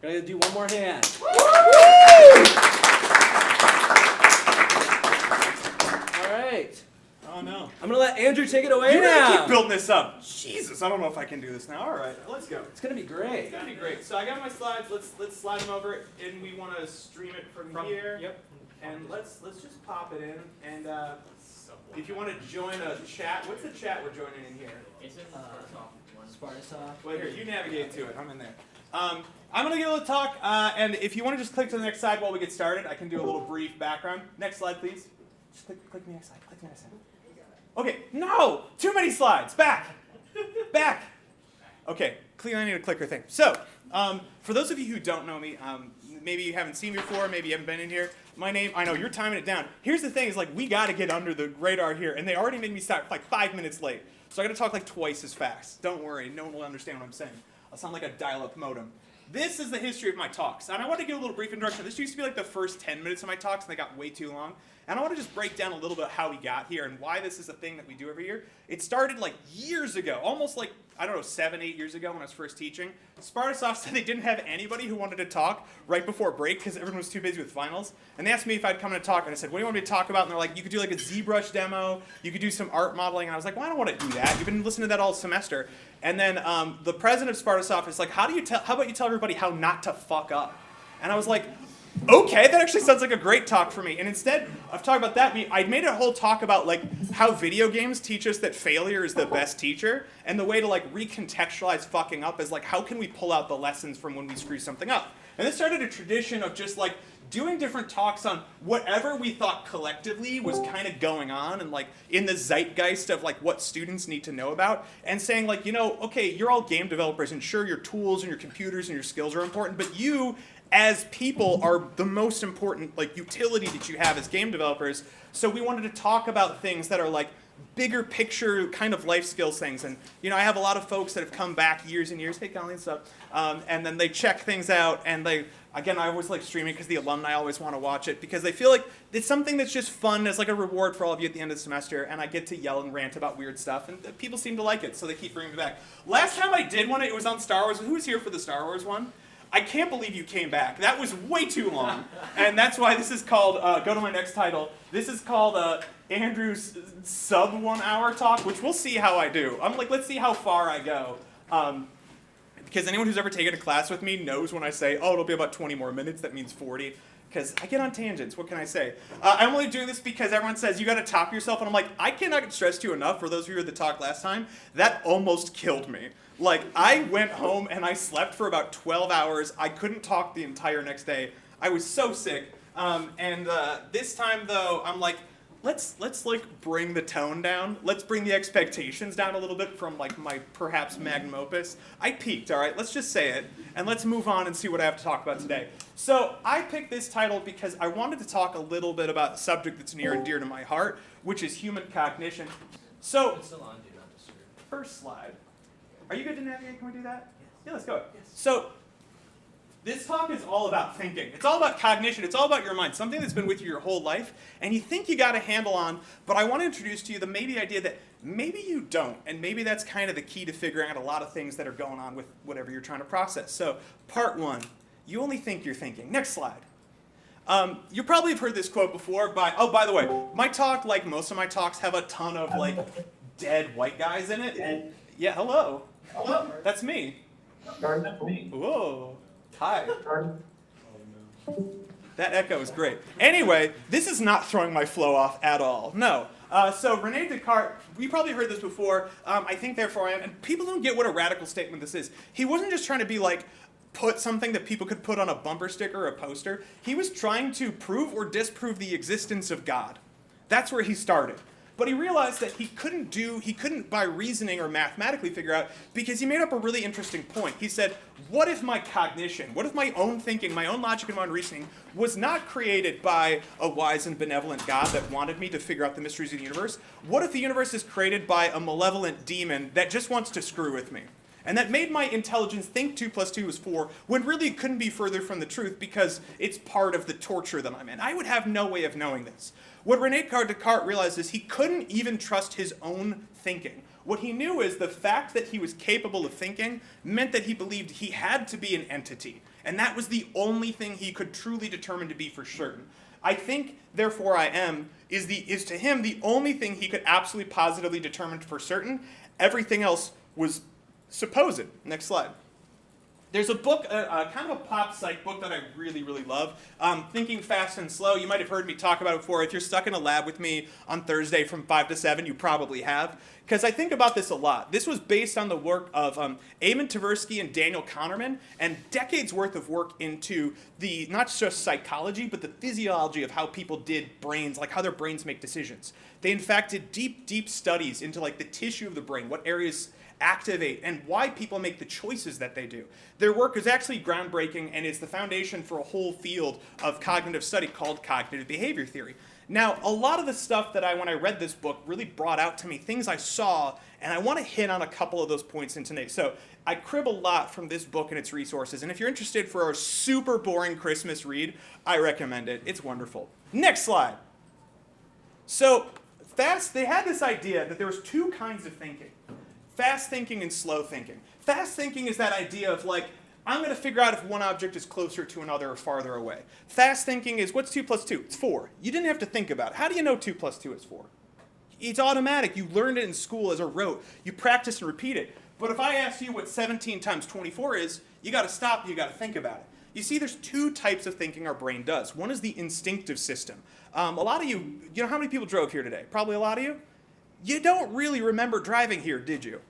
Gotta do one more hand. All right. Oh no. I'm gonna let Andrew take it away You're now. gonna keep building this up. Jesus, I don't know if I can do this now. All right, let's go. It's gonna be great. It's gonna be great. So I got my slides. Let's slide them over, and we want to stream it from here. Yep. And let's just pop it in. And if you want to join a chat, what's the chat we're joining in here? Is it Spartasoft. Well, here, you navigate to it. I'm in there. I'm going to give a little talk, and if you want to just click to the next slide while we get started, I can do a little brief background. Next slide, please. Just click the next slide. Click the next slide. Okay, no! Too many slides. Back. Back. Okay, clearly I need a clicker thing. So, for those of you who don't know me, maybe you haven't seen me before, maybe you haven't been in here. My name, I know, you're timing it down. Here's the thing, is like, we got to get under the radar here, and they already made me start like 5 minutes late. So I got to talk like twice as fast. Don't worry, no one will understand what I'm saying. I'll sound like a dial-up modem. This is the history of my talks, and I want to give a little brief introduction. This used to be like the first 10 minutes of my talks, and they got way too long. And I want to just break down a little bit how we got here and why this is a thing that we do every year. It started like years ago, almost like, I don't know, 7, 8 years ago when I was first teaching. Spartasoft said they didn't have anybody who wanted to talk right before break because everyone was too busy with finals. And they asked me if I'd come in and talk, and I said, what do you want me to talk about? And they're like, you could do like a ZBrush demo, you could do some art modeling. And I was like, well, I don't want to do that. You've been listening to that all semester. And then the president of Spartasoft is like, how about you tell everybody how not to fuck up? And I was like, okay, that actually sounds like a great talk for me. And instead of talking about that, I made a whole talk about like how video games teach us that failure is the best teacher, and the way to like recontextualize fucking up is like, how can we pull out the lessons from when we screw something up? And this started a tradition of just like doing different talks on whatever we thought collectively was kind of going on and like in the zeitgeist of like what students need to know about, and saying like, you know, okay, you're all game developers, and sure, your tools and your computers and your skills are important, but you as people are the most important like utility that you have as game developers. So we wanted to talk about things that are like bigger picture kind of life skills things. And you know, I have a lot of folks that have come back years and years, hey Colleen, stuff, and then they check things out, and they, again, I always like streaming because the alumni always want to watch it because they feel like it's something that's just fun as like a reward for all of you at the end of the semester, and I get to yell and rant about weird stuff, and people seem to like it, so they keep bringing me back. Last time I did one, it was on Star Wars. Who was here for the Star Wars one? I can't believe you came back. That was way too long. And that's why this is called, go to my next title, this is called Andrew's sub 1 hour talk, which we'll see how I do. I'm like, let's see how far I go. Because anyone who's ever taken a class with me knows when I say, oh, it'll be about 20 more minutes, that means 40. Because I get on tangents, what can I say? I'm only doing this because everyone says, you gotta top yourself, and I'm like, I cannot stress to you enough, for those of you who heard the talk last time, that almost killed me. Like, I went home and I slept for about 12 hours. I couldn't talk the entire next day. I was so sick. This time, though, I'm like, let's like bring the tone down. Let's bring the expectations down a little bit from like my perhaps magnum opus. I peaked, all right? Let's just say it. And let's move on and see what I have to talk about today. So I picked this title because I wanted to talk a little bit about a subject that's near and dear to my heart, which is human cognition. So, first slide. Are you good to navigate? Can we do that? Yes. Yeah, let's go. Yes. So, this talk is all about thinking. It's all about cognition. It's all about your mind, something that's been with you your whole life, and you think you got a handle on, but I want to introduce to you the maybe idea that maybe you don't, and maybe that's kind of the key to figuring out a lot of things that are going on with whatever you're trying to process. So, part 1, you only think you're thinking. Next slide. You probably have heard this quote before by the way, my talk, like most of my talks, have a ton of like dead white guys in it. Yeah, hello. Hello. That's me. That's me. Whoa. Hi. That echo is great. Anyway, this is not throwing my flow off at all. No. So Rene Descartes, we probably heard this before. I think therefore I am. And people don't get what a radical statement this is. He wasn't just trying to be like, put something that people could put on a bumper sticker or a poster. He was trying to prove or disprove the existence of God. That's where he started. But he realized that he couldn't by reasoning or mathematically figure out, because he made up a really interesting point. He said, what if my cognition, what if my own thinking, my own logic and my own reasoning was not created by a wise and benevolent God that wanted me to figure out the mysteries of the universe? What if the universe is created by a malevolent demon that just wants to screw with me? And that made my intelligence think 2 + 2 is 4, when really it couldn't be further from the truth because it's part of the torture that I'm in. I would have no way of knowing this. What Rene Descartes realized is he couldn't even trust his own thinking. What he knew is the fact that he was capable of thinking meant that he believed he had to be an entity. And that was the only thing he could truly determine to be for certain. I think, therefore I am, is to him the only thing he could absolutely positively determine for certain. Everything else was supposed. Next slide. There's a book, kind of a pop psych book that I really, really love, Thinking Fast and Slow. You might have heard me talk about it before. If you're stuck in a lab with me on Thursday from 5 to 7, you probably have. Because I think about this a lot. This was based on the work of Eamon Tversky and Daniel Kahneman, and decades worth of work into the, not just psychology, but the physiology of how people did brains, like how their brains make decisions. They in fact did deep, deep studies into like the tissue of the brain, what areas activate, and why people make the choices that they do. Their work is actually groundbreaking and is the foundation for a whole field of cognitive study called cognitive behavior theory. Now, a lot of the stuff that when I read this book, really brought out to me things I saw, and I want to hit on a couple of those points in today. So I crib a lot from this book and its resources, and if you're interested for a super boring Christmas read, I recommend it. It's wonderful. Next slide. So they had this idea that there was two kinds of thinking. Fast thinking and slow thinking. Fast thinking is that idea of like, I'm going to figure out if one object is closer to another or farther away. Fast thinking is, what's 2 plus 2? It's 4. You didn't have to think about it. How do you know 2 plus 2 is 4? It's automatic. You learned it in school as a rote. You practice and repeat it. But if I ask you what 17 times 24 is, you got to stop, you got to think about it. You see, there's two types of thinking our brain does. One is the instinctive system. A lot of you know how many people drove here today? Probably a lot of you. You don't really remember driving here, did you?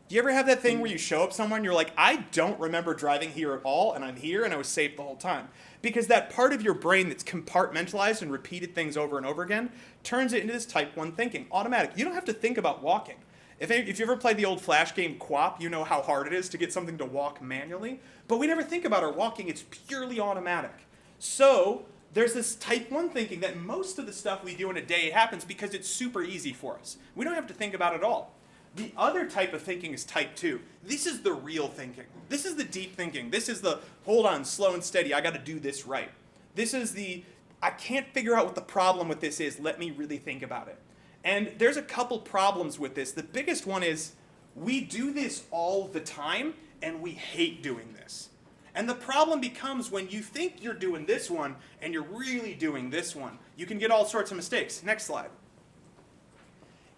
Do you ever have that thing where you show up somewhere and you're like, I don't remember driving here at all, and I'm here and I was safe the whole time? Because that part of your brain that's compartmentalized and repeated things over and over again turns it into this type 1 thinking, automatic. You don't have to think about walking. If you ever played the old Flash game Quap, you know how hard it is to get something to walk manually. But we never think about our walking. It's purely automatic. So there's this type 1 thinking that most of the stuff we do in a day happens because it's super easy for us. We don't have to think about it at all. The other type of thinking is type 2. This is the real thinking. This is the deep thinking. This is the, hold on, slow and steady, I got to do this right. This is the, I can't figure out what the problem with this is, let me really think about it. And there's a couple problems with this. The biggest one is we do this all the time, and we hate doing this. And the problem becomes when you think you're doing this one, and you're really doing this one. You can get all sorts of mistakes. Next slide.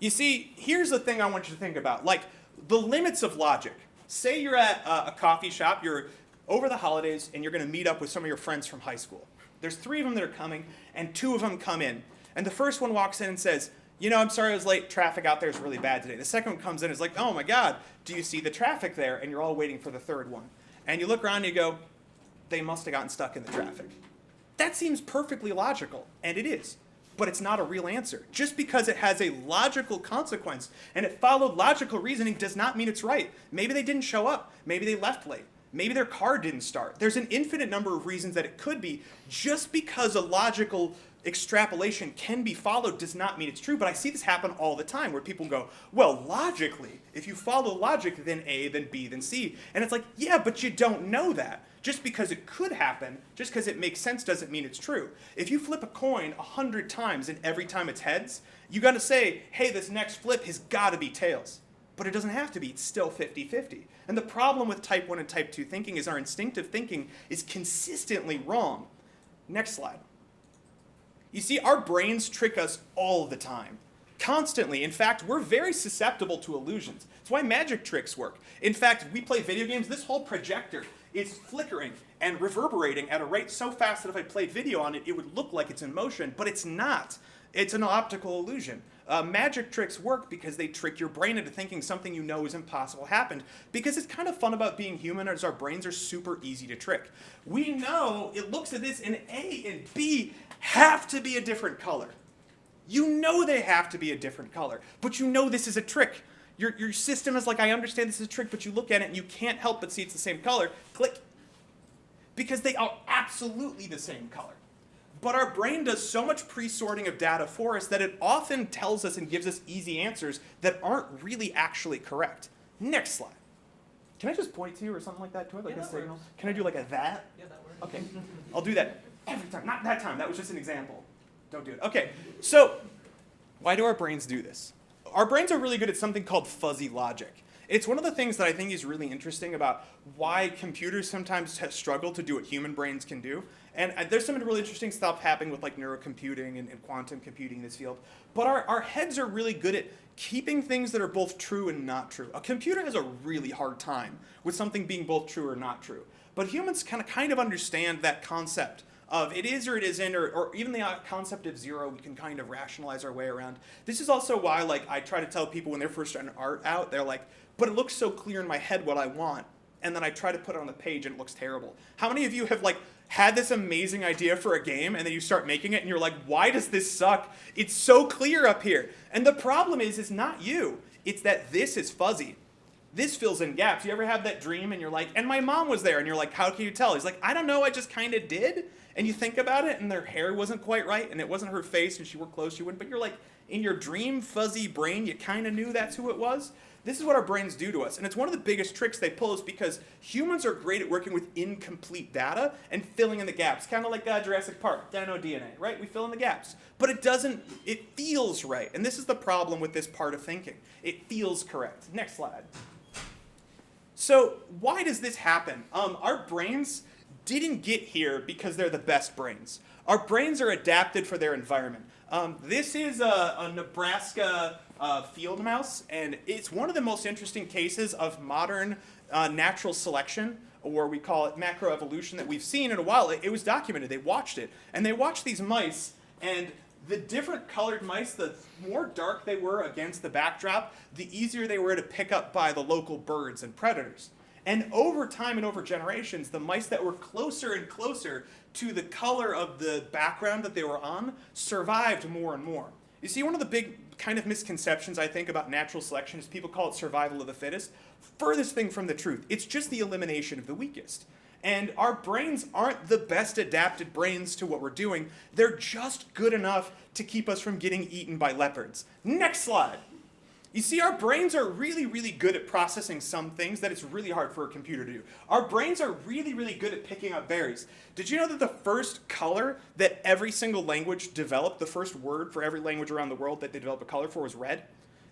You see, here's the thing I want you to think about, like the limits of logic. Say you're at a coffee shop, you're over the holidays, and you're going to meet up with some of your friends from high school. There's 3 of them that are coming, and 2 of them come in. And the first one walks in and says, you know, I'm sorry I was late, traffic out there is really bad today. The second one comes in and is like, oh my God, do you see the traffic there? And you're all waiting for the third one. And you look around and you go, they must have gotten stuck in the traffic. That seems perfectly logical, and it is. But it's not a real answer. Just because it has a logical consequence and it followed logical reasoning does not mean it's right. Maybe they didn't show up. Maybe they left late. Maybe their car didn't start. There's an infinite number of reasons that it could be. Just because a logical extrapolation can be followed does not mean it's true. But I see this happen all the time where people go, well, logically, if you follow logic, then A, then B, then C. And it's like, yeah, but you don't know that. Just because it could happen, just because it makes sense doesn't mean it's true. If you flip a coin 100 times and every time it's heads, you got to say, hey, this next flip has got to be tails. But it doesn't have to be. It's still 50-50. And the problem with type 1 and type 2 thinking is our instinctive thinking is consistently wrong. Next slide. You see, our brains trick us all the time. Constantly. In fact, we're very susceptible to illusions. That's why magic tricks work. In fact, we play video games, this whole projector is flickering and reverberating at a rate so fast that if I played video on it, it would look like it's in motion, but it's not. It's an optical illusion. Magic tricks work because they trick your brain into thinking something you know is impossible happened. Because it's kind of fun about being human as our brains are super easy to trick. We know it looks at this and A and B have to be a different color. You know they have to be a different color, but you know this is a trick. Your system is like, I understand this is a trick, but you look at it and you can't help but see it's the same color. Click. Because they are absolutely the same color. But our brain does so much pre-sorting of data for us that it often tells us and gives us easy answers that aren't really actually correct. Next slide. Can I just point to you or something like that? Do I have like a signal? Can I do like a that? Yeah, that works. Okay. I'll do that every time. Not that time. That was just an example. Don't do it. Okay. So why do our brains do this? Our brains are really good at something called fuzzy logic. It's one of the things that I think is really interesting about why computers sometimes struggle to do what human brains can do. And there's some really interesting stuff happening with like neurocomputing and quantum computing in this field. But our heads are really good at keeping things that are both true and not true. A computer has a really hard time with something being both true or not true. But humans kind of understand that concept of it is or it isn't, or even the concept of zero, we can kind of rationalize our way around. This is also why like I try to tell people when they're first starting art out, they're like, but it looks so clear in my head what I want. And then I try to put it on the page and it looks terrible. How many of you have like had this amazing idea for a game and then you start making it and you're like, why does this suck? It's so clear up here. And the problem is not you. It's that this is fuzzy. This fills in gaps. You ever have that dream and you're like, and my mom was there, and you're like, how can you tell? He's like, I don't know, I just kind of did. And you think about it and their hair wasn't quite right and it wasn't her face and she wore clothes she wouldn't, but you're like, in your dream fuzzy brain, you kind of knew that's who it was. This is what our brains do to us. And it's one of the biggest tricks they pull is because humans are great at working with incomplete data and filling in the gaps. Kind of like Jurassic Park, dino DNA, right? We fill in the gaps. But it feels right. And this is the problem with this part of thinking. It feels correct. Next slide. So why does this happen? Our brains didn't get here because they're the best brains. Our brains are adapted for their environment. This is a Nebraska field mouse, and it's one of the most interesting cases of modern natural selection, or we call it macroevolution, that we've seen in a while. It was documented. They watched it, and they watched these mice, and the different colored mice, the more dark they were against the backdrop, the easier they were to pick up by the local birds and predators. And over time and over generations, the mice that were closer and closer to the color of the background that they were on survived more and more. You see, one of the big kind of misconceptions I think about natural selection is people call it survival of the fittest. Furthest thing from the truth. It's just the elimination of the weakest. And our brains aren't the best adapted brains to what we're doing. They're just good enough to keep us from getting eaten by leopards. Next slide. You see, our brains are really, really good at processing some things that it's really hard for a computer to do. Our brains are really, really good at picking up berries. Did you know that the first color that every single language developed, the first word for every language around the world that they developed a color for was red?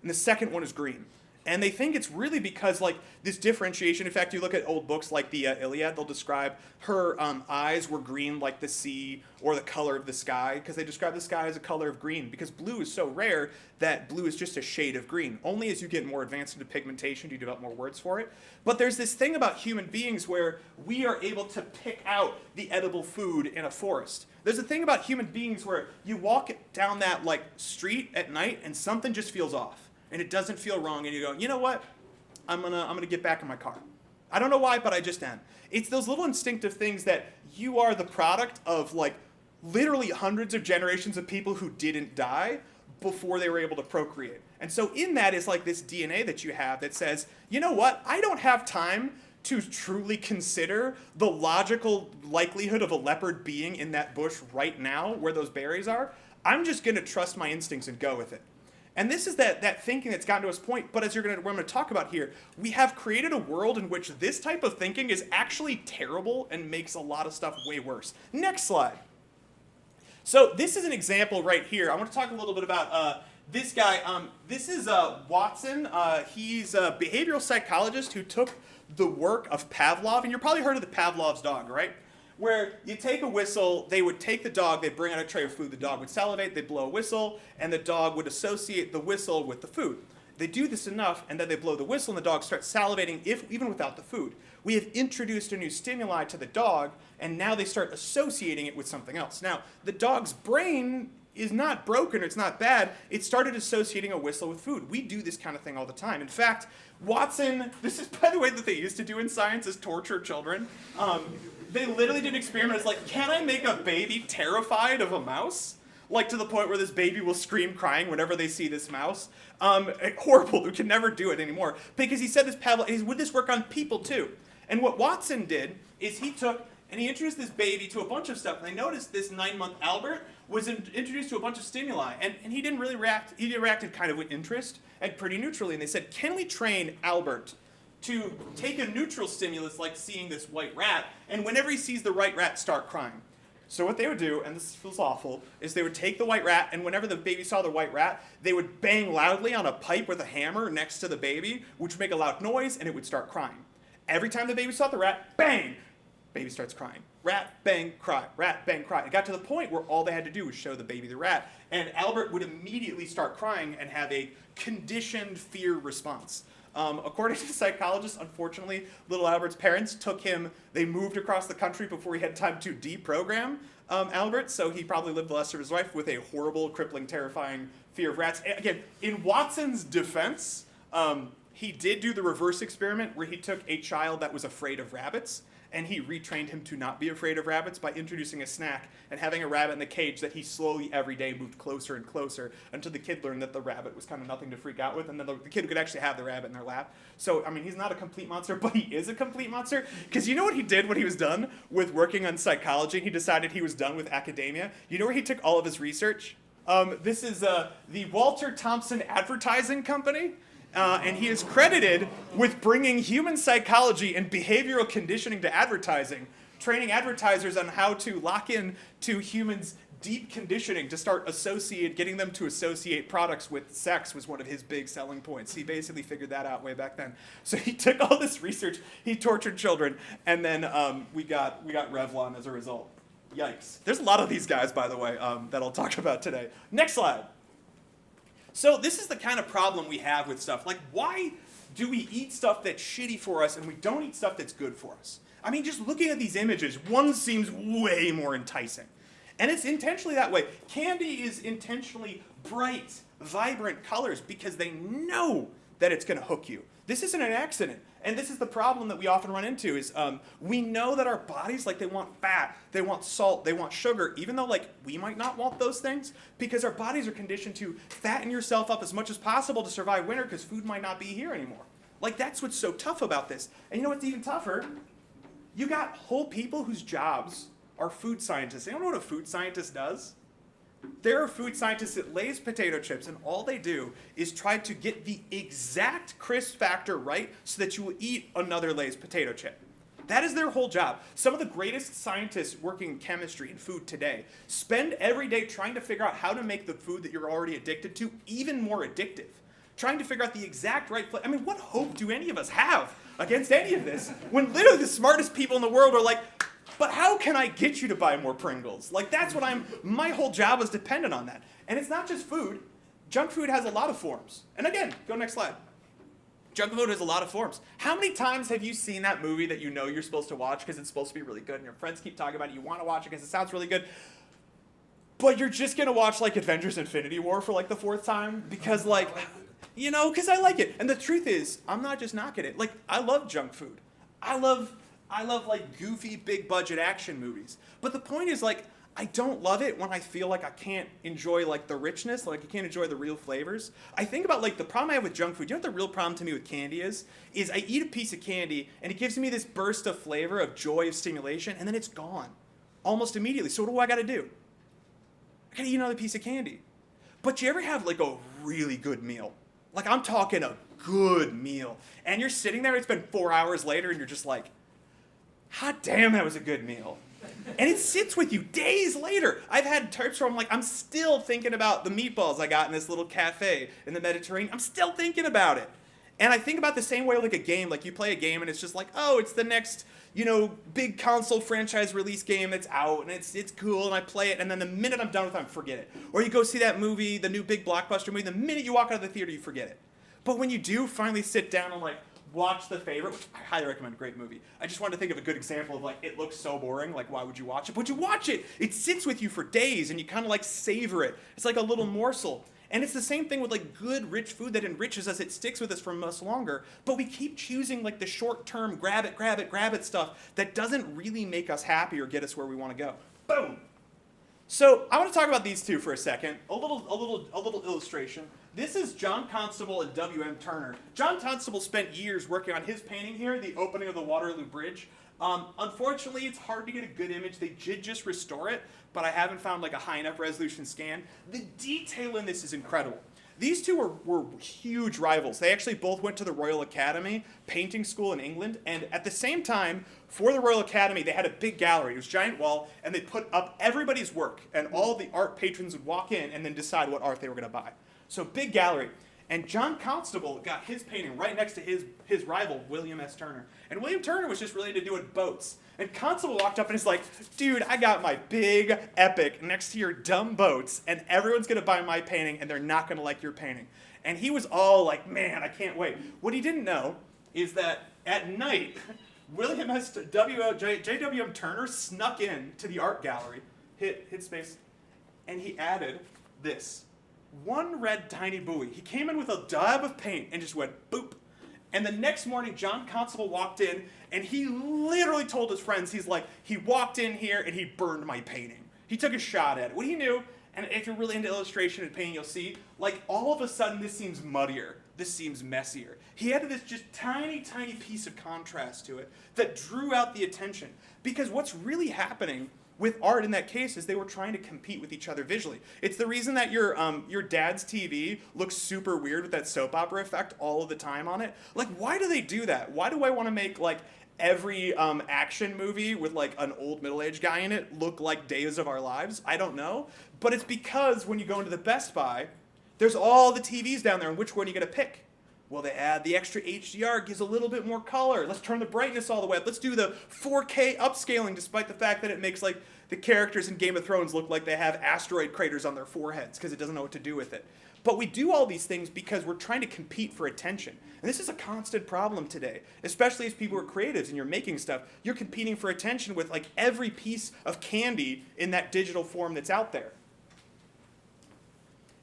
And the second one is green. And they think it's really because like this differentiation. In fact, you look at old books like the Iliad, they'll describe her eyes were green like the sea or the color of the sky, because they describe the sky as a color of green, because blue is so rare that blue is just a shade of green. Only as you get more advanced into pigmentation do you develop more words for it. But there's this thing about human beings where we are able to pick out the edible food in a forest. There's a thing about human beings where you walk down that like street at night and something just feels off. And it doesn't feel wrong, and you go, you know what? I'm gonna get back in my car. I don't know why, but I just am. It's those little instinctive things that you are the product of like literally hundreds of generations of people who didn't die before they were able to procreate. And so in that is like this DNA that you have that says, you know what? I don't have time to truly consider the logical likelihood of a leopard being in that bush right now where those berries are. I'm just gonna trust my instincts and go with it. And this is that thinking that's gotten to this point, but as we're going to talk about here, we have created a world in which this type of thinking is actually terrible and makes a lot of stuff way worse. Next slide. So this is an example right here. I want to talk a little bit about this guy. This is Watson. He's a behavioral psychologist who took the work of Pavlov, and you've probably heard of the Pavlov's dog, right? Where you take a whistle, they would take the dog, they'd bring out a tray of food, the dog would salivate, they'd blow a whistle, and the dog would associate the whistle with the food. They do this enough, and then they blow the whistle, and the dog starts salivating even without the food. We have introduced a new stimuli to the dog, and now they start associating it with something else. Now, the dog's brain is not broken, or it's not bad. It started associating a whistle with food. We do this kind of thing all the time. In fact, Watson, this is, by the way, that they used to do in science is torture children. They literally did an experiment. It's like, can I make a baby terrified of a mouse? Like to the point where this baby will scream crying whenever they see this mouse. Horrible. We can never do it anymore. Because he said would this work on people too? And what Watson did is he took and he introduced this baby to a bunch of stuff. And they noticed this 9-month Albert was introduced to a bunch of stimuli. And he didn't really react. He reacted kind of with interest and pretty neutrally. And they said, can we train Albert to take a neutral stimulus like seeing this white rat, and whenever he sees the white rat, start crying? So what they would do, and this feels awful, is they would take the white rat, and whenever the baby saw the white rat, they would bang loudly on a pipe with a hammer next to the baby, which would make a loud noise, and it would start crying. Every time the baby saw the rat, bang! Baby starts crying. Rat, bang, cry. Rat, bang, cry. It got to the point where all they had to do was show the baby the rat, and Albert would immediately start crying and have a conditioned fear response. According to psychologists, unfortunately, little Albert's parents took him, they moved across the country before he had time to deprogram Albert, so he probably lived the rest of his life with a horrible, crippling, terrifying fear of rats. And again, in Watson's defense, he did do the reverse experiment where he took a child that was afraid of rabbits, and he retrained him to not be afraid of rabbits by introducing a snack and having a rabbit in the cage that he slowly every day moved closer and closer until the kid learned that the rabbit was kind of nothing to freak out with, and then the kid could actually have the rabbit in their lap. So, I mean, he's not a complete monster, but he is a complete monster, because you know what he did when he was done with working on psychology? He decided he was done with academia. You know where he took all of his research? This is the Walter Thompson Advertising Company. And he is credited with bringing human psychology and behavioral conditioning to advertising, training advertisers on how to lock in to humans' deep conditioning to start getting them to associate products with sex was one of his big selling points. He basically figured that out way back then. So he took all this research, he tortured children, and then we got Revlon as a result. Yikes. There's a lot of these guys, by the way, that I'll talk about today. Next slide. So this is the kind of problem we have with stuff. Like, why do we eat stuff that's shitty for us and we don't eat stuff that's good for us? I mean, just looking at these images, one seems way more enticing. And it's intentionally that way. Candy is intentionally bright, vibrant colors because they know that it's going to hook you. This isn't an accident. And this is the problem that we often run into is we know that our bodies, like, they want fat, they want salt, they want sugar, even though, like, we might not want those things because our bodies are conditioned to fatten yourself up as much as possible to survive winter because food might not be here anymore. Like, that's what's so tough about this. And you know what's even tougher? You got whole people whose jobs are food scientists. You don't know what a food scientist does? There are food scientists that Lay's potato chips, and all they do is try to get the exact crisp factor right so that you will eat another Lay's potato chip. That is their whole job. Some of the greatest scientists working in chemistry and food today spend every day trying to figure out how to make the food that you're already addicted to even more addictive. Trying to figure out the exact right flavor. I mean, what hope do any of us have against any of this when literally the smartest people in the world are like, but how can I get you to buy more Pringles? Like, that's what my whole job is dependent on that. And it's not just food. Junk food has a lot of forms. And again, go next slide. Junk food has a lot of forms. How many times have you seen that movie that you know you're supposed to watch because it's supposed to be really good and your friends keep talking about it, you want to watch it because it sounds really good, but you're just going to watch, like, Avengers Infinity War for, like, the 4th time because, like, you know, because I like it. And the truth is, I'm not just knocking it. Like, I love junk food. I love like goofy, big budget action movies. But the point is, like, I don't love it when I feel like I can't enjoy, like, the richness, like I can't enjoy the real flavors. I think about, like, the problem I have with junk food, you know what the real problem to me with candy is I eat a piece of candy and it gives me this burst of flavor, of joy, of stimulation, and then it's gone almost immediately. So what do I gotta do? I gotta eat another piece of candy. But you ever have, like, a really good meal? Like, I'm talking a good meal. And you're sitting there, it's been 4 hours later, and you're just like, hot damn, that was a good meal. And it sits with you days later. I've had tarts where I'm like, I'm still thinking about the meatballs I got in this little cafe in the Mediterranean. I'm still thinking about it. And I think about the same way like a game. Like, you play a game and it's just like, oh, it's the next, you know, big console franchise release game that's out and it's cool and I play it and then the minute I'm done with it, I forget it. Or you go see that movie, the new big blockbuster movie, the minute you walk out of the theater, you forget it. But when you do finally sit down and, like, watch The Favorite, which I highly recommend, great movie. I just wanted to think of a good example of, like, it looks so boring, like, why would you watch it? But you watch it, it sits with you for days, and you kind of, like, savor it. It's like a little morsel. And it's the same thing with, like, good, rich food that enriches us. It sticks with us for much longer. But we keep choosing, like, the short-term grab it stuff that doesn't really make us happy or get us where we want to go. Boom! So I want to talk about these two for a second. A little illustration. This is John Constable and W.M. Turner. John Constable spent years working on his painting here, the opening of the Waterloo Bridge. Unfortunately, it's hard to get a good image. They did just restore it, but I haven't found, like, a high enough resolution scan. The detail in this is incredible. These two were huge rivals. They actually both went to the Royal Academy painting school in England, and at the same time, for the Royal Academy, they had a big gallery. It was a giant wall, and they put up everybody's work, and all the art patrons would walk in and then decide what art they were going to buy. So big gallery. And John Constable got his painting right next to his rival, William S. Turner. And William Turner was just really into doing boats. And Constable walked up and is like, dude, I got my big epic next to your dumb boats, and everyone's going to buy my painting, and they're not going to like your painting. And he was all like, man, I can't wait. What he didn't know is that at night, J.W.M. Turner snuck in to the art gallery, hit space, and he added this. One red tiny buoy. He came in with a dab of paint and just went boop. And the next morning, John Constable walked in, and he literally told his friends, he's like, he walked in here and he burned my painting. He took a shot at it. What he knew, and if you're really into illustration and painting, you'll see, like all of a sudden this seems muddier. This seems messier. He added this just tiny, tiny piece of contrast to it that drew out the attention. Because what's really happening with art in that case is they were trying to compete with each other visually. It's the reason that your dad's TV looks super weird with that soap opera effect all of the time on it. Like, why do they do that? Why do I want to make like every action movie with like an old middle-aged guy in it look like Days of Our Lives? I don't know. But it's because when you go into the Best Buy, there's all the TVs down there, and which one are you going to pick? Well, they add the extra HDR, gives a little bit more color. Let's turn the brightness all the way up. Let's do the 4K upscaling, despite the fact that it makes like the characters in Game of Thrones look like they have asteroid craters on their foreheads because it doesn't know what to do with it. But we do all these things because we're trying to compete for attention. And this is a constant problem today, especially as people are creatives and you're making stuff. You're competing for attention with like every piece of candy in that digital form that's out there.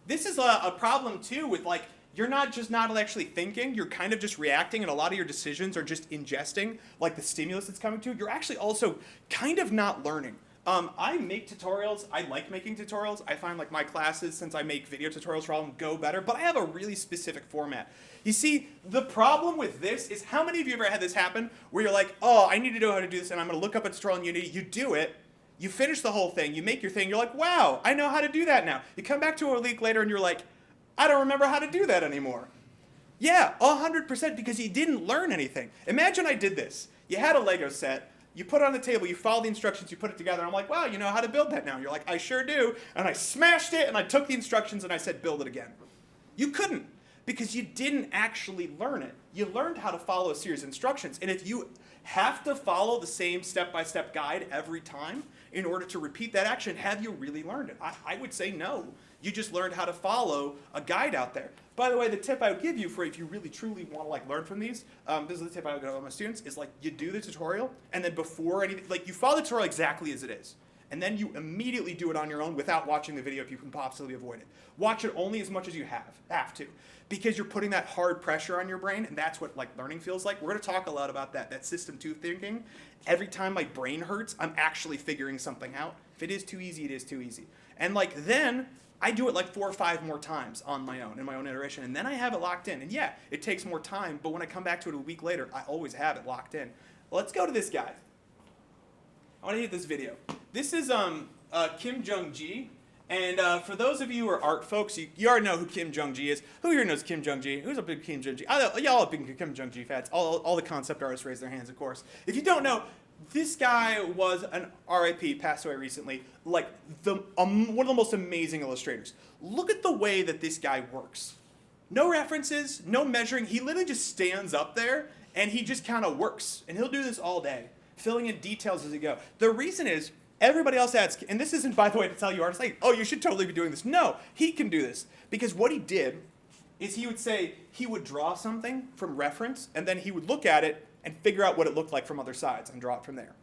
This is a problem too with like, you're not actually thinking, you're kind of just reacting, and a lot of your decisions are just ingesting, like the stimulus that's coming to you. You're actually also kind of not learning. I make tutorials. I like making tutorials. I find like my classes, since I make video tutorials for all of them, go better, but I have a really specific format. You see, the problem with this is, how many of you ever had this happen where you're like, oh, I need to know how to do this, and I'm going to look up a tutorial in Unity. You do it. You finish the whole thing. You make your thing. You're like, wow, I know how to do that now. You come back to a week later, and you're like, I don't remember how to do that anymore. Yeah, 100%, because you didn't learn anything. Imagine I did this. You had a Lego set. You put it on the table. You follow the instructions. You put it together. I'm like, wow, you know how to build that now. You're like, I sure do. And I smashed it, and I took the instructions, and I said, build it again. You couldn't, because you didn't actually learn it. You learned how to follow a series of instructions. And if you have to follow the same step-by-step guide every time in order to repeat that action, have you really learned it? I would say no. You just learned how to follow a guide out there. By the way, the tip I would give you for if you really truly want to like learn from these, this is the tip I would give all my students, is like you do the tutorial, and then before anything, like you follow the tutorial exactly as it is. And then you immediately do it on your own without watching the video if you can possibly avoid it. Watch it only as much as you have to. Because you're putting that hard pressure on your brain, and that's what like learning feels like. We're going to talk a lot about that system 2 thinking. Every time my brain hurts, I'm actually figuring something out. If it is too easy, it is too easy. And like then, I do it like 4 or 5 more times on my own, in my own iteration, and then I have it locked in. And yeah, it takes more time, but when I come back to it a week later, I always have it locked in. Let's go to this guy. I want to hit this video. This is Kim Jong-ji, and for those of you who are art folks, you already know who Kim Jong-ji is. Who here knows Kim Jong-ji? Who's a big Kim Jong-ji? Y'all are big Kim Jong-ji fans. All the concept artists raise their hands, of course. If you don't know, this guy was an RIP, passed away recently, like one of the most amazing illustrators. Look at the way that this guy works. No references, no measuring. He literally just stands up there and he just kind of works. And he'll do this all day, filling in details as he go. The reason is everybody else adds, and this isn't, by the way, to tell you artists, like, oh, you should totally be doing this. No, he can do this. Because what he did is he would draw something from reference, and then he would look at it and figure out what it looked like from other sides and draw it from there.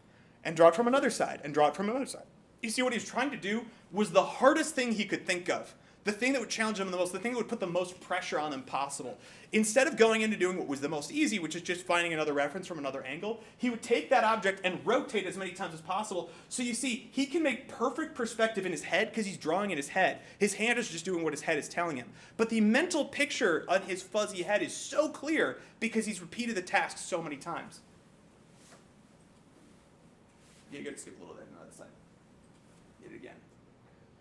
And draw it from another side and draw it from another side. You see, what he was trying to do was the hardest thing he could think of. The thing that would challenge him the most, the thing that would put the most pressure on him possible. Instead of going into doing what was the most easy, which is just finding another reference from another angle, he would take that object and rotate as many times as possible. So you see, he can make perfect perspective in his head because he's drawing in his head. His hand is just doing what his head is telling him. But the mental picture on his fuzzy head is so clear because he's repeated the task so many times. You gotta skip a little bit on the other side. Hit it again.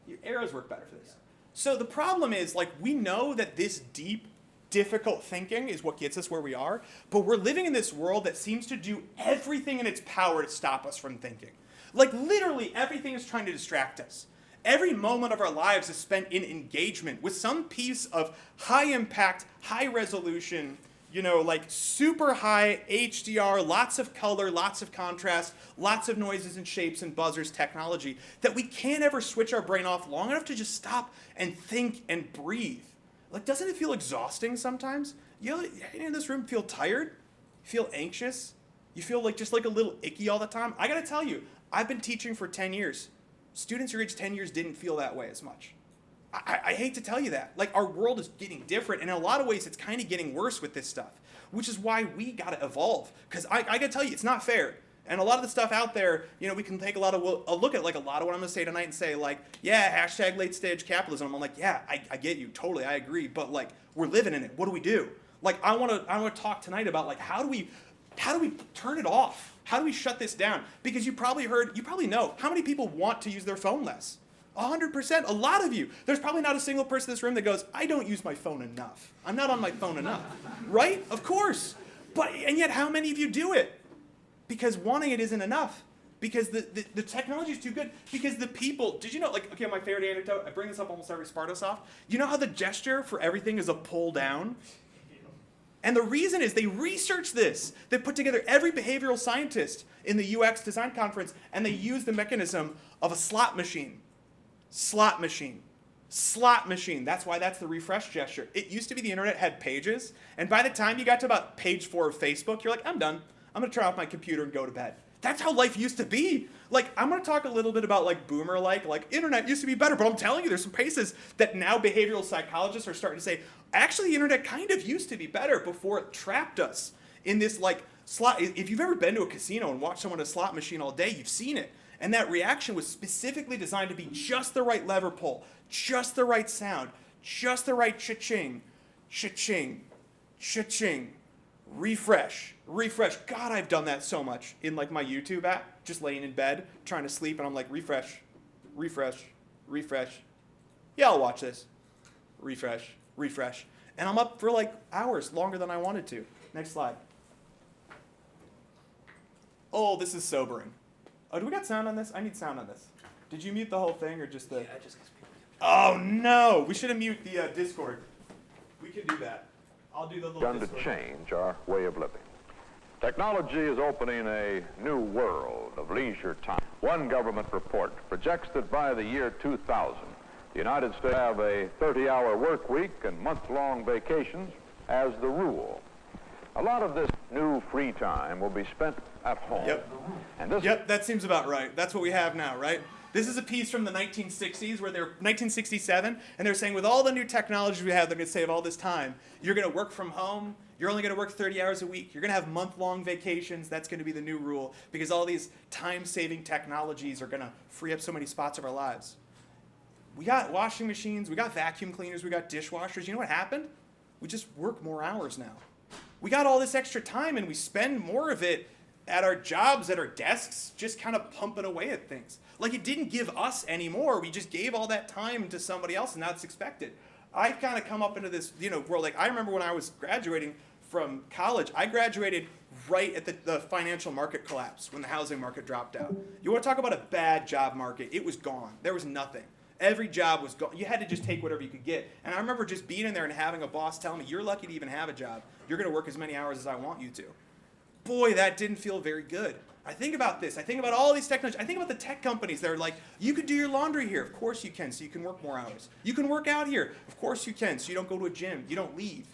Your arrows work better for this. So the problem is, like, we know that this deep, difficult thinking is what gets us where we are, but we're living in this world that seems to do everything in its power to stop us from thinking. Like, literally everything is trying to distract us. Every moment of our lives is spent in engagement with some piece of high impact, high resolution, like super high HDR, lots of color, lots of contrast, lots of noises and shapes and buzzers technology that we can't ever switch our brain off long enough to just stop and think and breathe. Like, doesn't it feel exhausting sometimes? You in this room feel tired? You feel anxious? You feel like just like a little icky all the time? I gotta tell you, I've been teaching for 10 years. Students your age 10 years didn't feel that way as much. I hate to tell you that. Like, our world is getting different, and in a lot of ways, it's kind of getting worse with this stuff, which is why we gotta evolve. Because I gotta tell you, it's not fair. And a lot of the stuff out there, we can take a look at like a lot of what I'm gonna say tonight and say like, yeah, hashtag late stage capitalism. I'm like, yeah, I get you, totally, I agree. But like, we're living in it. What do we do? Like, I wanna talk tonight about like how do we turn it off? How do we shut this down? Because you probably know how many people want to use their phone less. 100%, a lot of you. There's probably not a single person in this room that goes, I don't use my phone enough. I'm not on my phone enough, right? Of course. And yet how many of you do it? Because wanting it isn't enough. Because the technology is too good. Because the people, did you know, like, okay, my favorite anecdote, I bring this up almost every Spartasoft. You know how the gesture for everything is a pull down? And the reason is they researched this. They put together every behavioral scientist in the UX design conference, and they used the mechanism of a slot machine. Slot machine. Slot machine. That's why that's the refresh gesture. It used to be the internet had pages, and by the time you got to about page 4 of Facebook, you're like, I'm done. I'm going to turn off my computer and go to bed. That's how life used to be. Like, I'm going to talk a little bit about like boomer-like internet used to be better, but I'm telling you, there's some places that now behavioral psychologists are starting to say, actually, the internet kind of used to be better before it trapped us in this like slot. If you've ever been to a casino and watched someone at a slot machine all day, you've seen it. And that reaction was specifically designed to be just the right lever pull, just the right sound, just the right cha-ching, cha-ching, cha-ching, refresh. God, I've done that so much in like my YouTube app, just laying in bed, trying to sleep, and I'm like, refresh. Yeah, I'll watch this. Refresh. And I'm up for like hours, longer than I wanted to. Next slide. Oh, this is sobering. Oh, do we got sound on this? I need sound on this. Did you mute the whole thing or just the... Yeah, just because people... Oh, no. We should have muted the Discord. We can do that. I'll do the little Done Discord. to change our way of living. Technology is opening a new world of leisure time. One government report projects that by the year 2000, the United States will have a 30-hour work week and month-long vacations as the rule. A lot of this new free time will be spent at home. Yep. And this that seems about right. That's what we have now, right? This is a piece from the 1960s, 1967, and they're saying with all the new technology we have, they're going to save all this time. You're going to work from home. You're only going to work 30 hours a week. You're going to have month-long vacations. That's going to be the new rule because all these time-saving technologies are going to free up so many spots of our lives. We got washing machines. We got vacuum cleaners. We got dishwashers. You know what happened? We just work more hours now. We got all this extra time, and we spend more of it at our jobs, at our desks, just kind of pumping away at things. Like, it didn't give us any more. We just gave all that time to somebody else, and now it's expected. I kind of come up into this, world. Like, I remember when I was graduating from college, I graduated right at the financial market collapse, when the housing market dropped out. You want to talk about a bad job market? It was gone. There was nothing. Every job was gone. You had to just take whatever you could get. And I remember just being in there and having a boss tell me, you're lucky to even have a job. You're going to work as many hours as I want you to. Boy, that didn't feel very good. I think about this. I think about all these technologies. I think about the tech companies that are like, you could do your laundry here. Of course you can, so you can work more hours. You can work out here. Of course you can, so you don't go to a gym. You don't leave.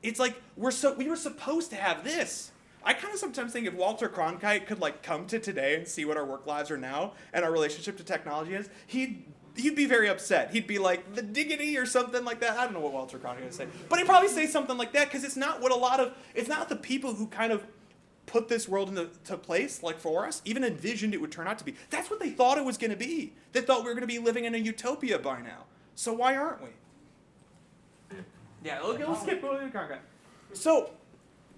It's like we were supposed to have this. I kind of sometimes think if Walter Cronkite could like come to today and see what our work lives are now and our relationship to technology is, he'd be very upset. He'd be like, the diggity or something like that. I don't know what Walter Cronkite would say. But he'd probably say something like that because it's not the people who kind of put this world into place, like for us, even envisioned it would turn out to be. That's what they thought it was going to be. They thought we were going to be living in a utopia by now. So why aren't we? Yeah, let's skip Walter Cronkite. So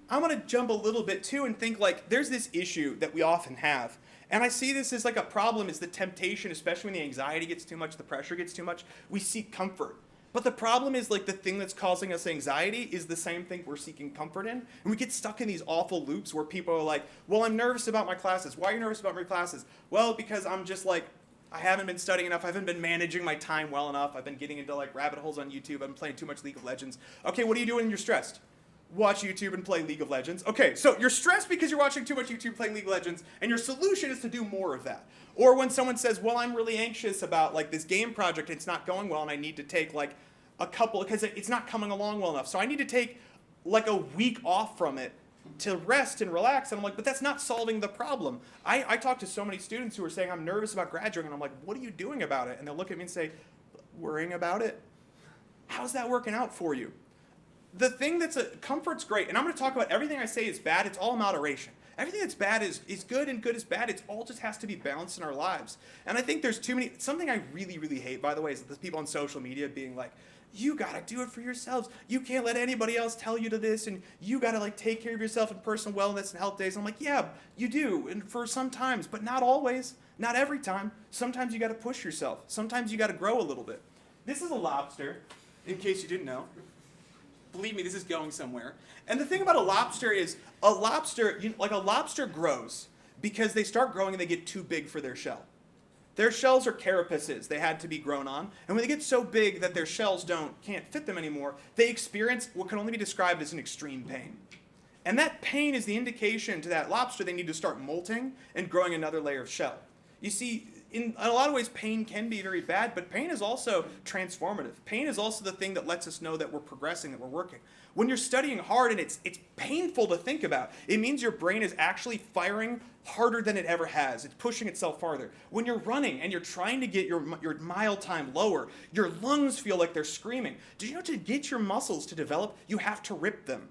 I'm going to jump a little bit too and think like there's this issue that we often have. And I see this as like a problem is the temptation, especially when the anxiety gets too much, the pressure gets too much. We seek comfort. But the problem is, like, the thing that's causing us anxiety is the same thing we're seeking comfort in. And we get stuck in these awful loops where people are like, well, I'm nervous about my classes. Why are you nervous about my classes? Well, because I'm just like, I haven't been studying enough. I haven't been managing my time well enough. I've been getting into like rabbit holes on YouTube. I've been playing too much League of Legends. Okay, what are you doing when you're stressed? Watch YouTube and play League of Legends. Okay, so you're stressed because you're watching too much YouTube playing League of Legends, and your solution is to do more of that. Or when someone says, well, I'm really anxious about like this game project, it's not going well, and I need to take like a couple, because it's not coming along well enough. So I need to take like a week off from it to rest and relax. And I'm like, but that's not solving the problem. I talk to so many students who are saying, I'm nervous about graduating. And I'm like, what are you doing about it? And they'll look at me and say, worrying about it? How's that working out for you? The thing comfort's great. And I'm going to talk about everything I say is bad. It's all moderation. Everything that's bad is good and good is bad. It all just has to be balanced in our lives. And I think there's too many, something I really, really hate, by the way, is the people on social media being like, you gotta do it for yourselves. You can't let anybody else tell you to this, and you gotta like take care of yourself in personal wellness and health days. And I'm like, yeah, you do, and for some times, but not always, not every time. Sometimes you gotta push yourself. Sometimes you gotta grow a little bit. This is a lobster, in case you didn't know. Believe me, this is going somewhere. And the thing about a lobster is, a lobster grows because they start growing and they get too big for their shell. Their shells are carapaces. They had to be grown on. And when they get so big that their shells can't fit them anymore, they experience what can only be described as an extreme pain. And that pain is the indication to that lobster they need to start molting and growing another layer of shell. You see, in a lot of ways, pain can be very bad, but pain is also transformative. Pain is also the thing that lets us know that we're progressing, that we're working. When you're studying hard and it's painful to think about, it means your brain is actually firing harder than it ever has. It's pushing itself farther. When you're running and you're trying to get your mile time lower, your lungs feel like they're screaming. Do you know to get your muscles to develop, you have to rip them?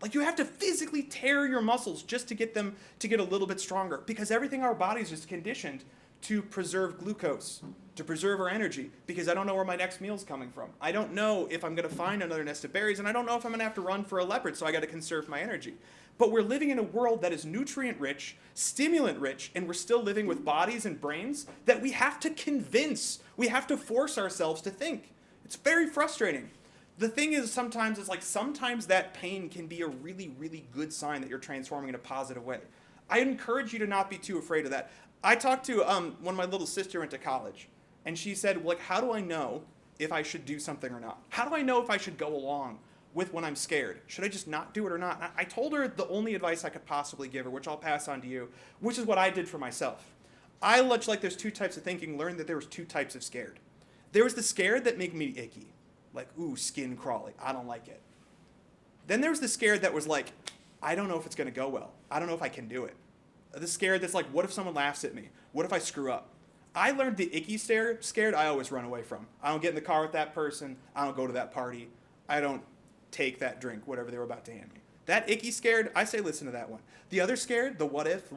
Like you have to physically tear your muscles just to get them to get a little bit stronger, because everything in our bodies is conditioned to preserve glucose, to preserve our energy, because I don't know where my next meal's coming from. I don't know if I'm going to find another nest of berries, and I don't know if I'm going to have to run for a leopard, so I got to conserve my energy. But we're living in a world that is nutrient-rich, stimulant-rich, and we're still living with bodies and brains that we have to convince, we have to force ourselves to think. It's very frustrating. The thing is, sometimes that pain can be a really, really good sign that you're transforming in a positive way. I encourage you to not be too afraid of that. I talked to when my little sister went to college, and she said, like, how do I know if I should do something or not? How do I know if I should go along with when I'm scared? Should I just not do it or not? I told her the only advice I could possibly give her, which I'll pass on to you, which is what I did for myself. I, much like there's two types of thinking, learned that there was two types of scared. There was the scared that made me icky, like, ooh, skin crawling, I don't like it. Then there was the scared that was like, I don't know if it's going to go well. I don't know if I can do it. The scared that's like, what if someone laughs at me? What if I screw up? I learned the icky scared I always run away from. I don't get in the car with that person. I don't go to that party. I don't take that drink, whatever they were about to hand me. That icky scared, I say listen to that one. The other scared, the what if,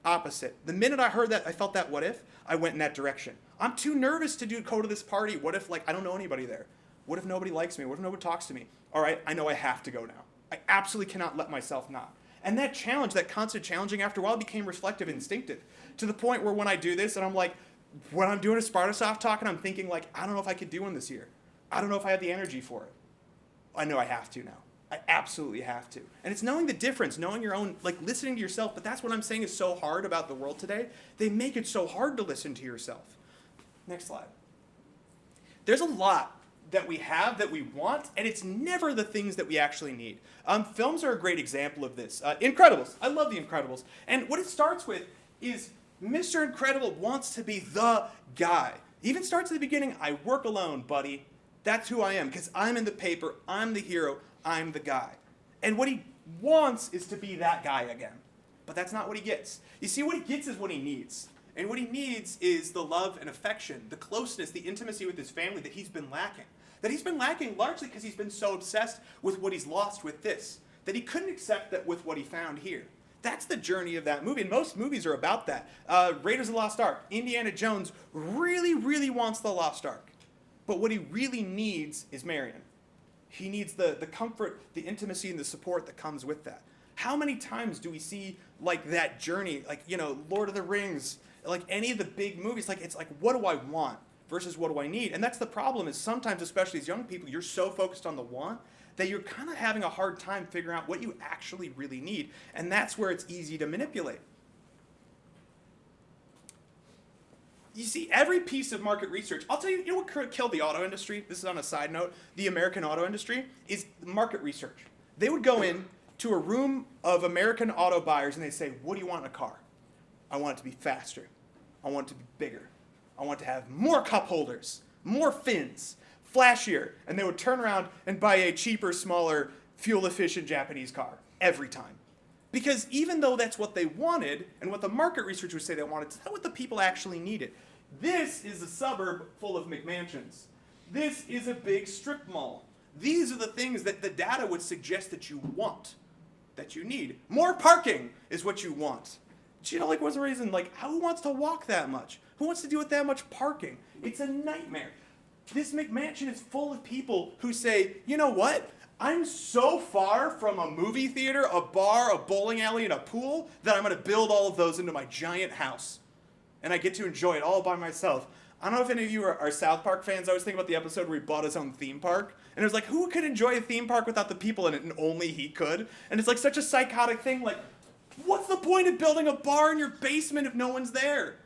opposite. The minute I heard that, I felt that what if, I went in that direction. I'm too nervous to go to this party. What if, like, I don't know anybody there? What if nobody likes me? What if nobody talks to me? All right, I know I have to go now. I absolutely cannot let myself not. And that challenge, that constant challenging, after a while became reflective and instinctive, to the point where when I do this, and I'm like, when I'm doing a Spartasoft talk, and I'm thinking, like, I don't know if I could do one this year. I don't know if I have the energy for it. I know I have to now. I absolutely have to. And it's knowing the difference, knowing your own, like, listening to yourself. But that's what I'm saying is so hard about the world today. They make it so hard to listen to yourself. Next slide. There's a lot that we have that we want, and it's never the things that we actually need. Films are a great example of this. Incredibles. I love The Incredibles. And what it starts with is Mr. Incredible wants to be the guy. He even starts at the beginning, I work alone, buddy. That's who I am, because I'm in the paper, I'm the hero, I'm the guy. And what he wants is to be that guy again. But that's not what he gets. You see, what he gets is what he needs. And what he needs is the love and affection, the closeness, the intimacy with his family that he's been lacking. That he's been lacking largely because he's been so obsessed with what he's lost with this, that he couldn't accept that with what he found here. That's the journey of that movie, and most movies are about that. Raiders of the Lost Ark, Indiana Jones really, really wants the Lost Ark. But what he really needs is Marion. He needs the comfort, the intimacy, and the support that comes with that. How many times do we see, like, that journey, like, Lord of the Rings, like any of the big movies, like, it's like, what do I want? versus what do I need? And that's the problem is sometimes, especially as young people, you're so focused on the want that you're kind of having a hard time figuring out what you actually really need. And that's where it's easy to manipulate. You see, every piece of market research, I'll tell you, you know what killed the auto industry? This is on a side note. The American auto industry is market research. They would go in to a room of American auto buyers and they'd say, what do you want in a car? I want it to be faster. I want it to be bigger. I want it to have more cup holders, more fins, flashier. And they would turn around and buy a cheaper, smaller, fuel-efficient Japanese car every time. Because even though that's what they wanted, and what the market research would say they wanted, it's not what the people actually needed. This is a suburb full of McMansions. This is a big strip mall. These are the things that the data would suggest that you want, that you need. More parking is what you want. Do you know, like, what's the reason? Like, who wants to walk that much? Who wants to deal with that much parking? It's a nightmare. This McMansion is full of people who say, you know what? I'm so far from a movie theater, a bar, a bowling alley, and a pool that I'm going to build all of those into my giant house. And I get to enjoy it all by myself. I don't know if any of you are South Park fans. I was thinking about the episode where he bought his own theme park. And it was like, who could enjoy a theme park without the people in it? And only he could. And it's like such a psychotic thing. Like, what's the point of building a bar in your basement if no one's there?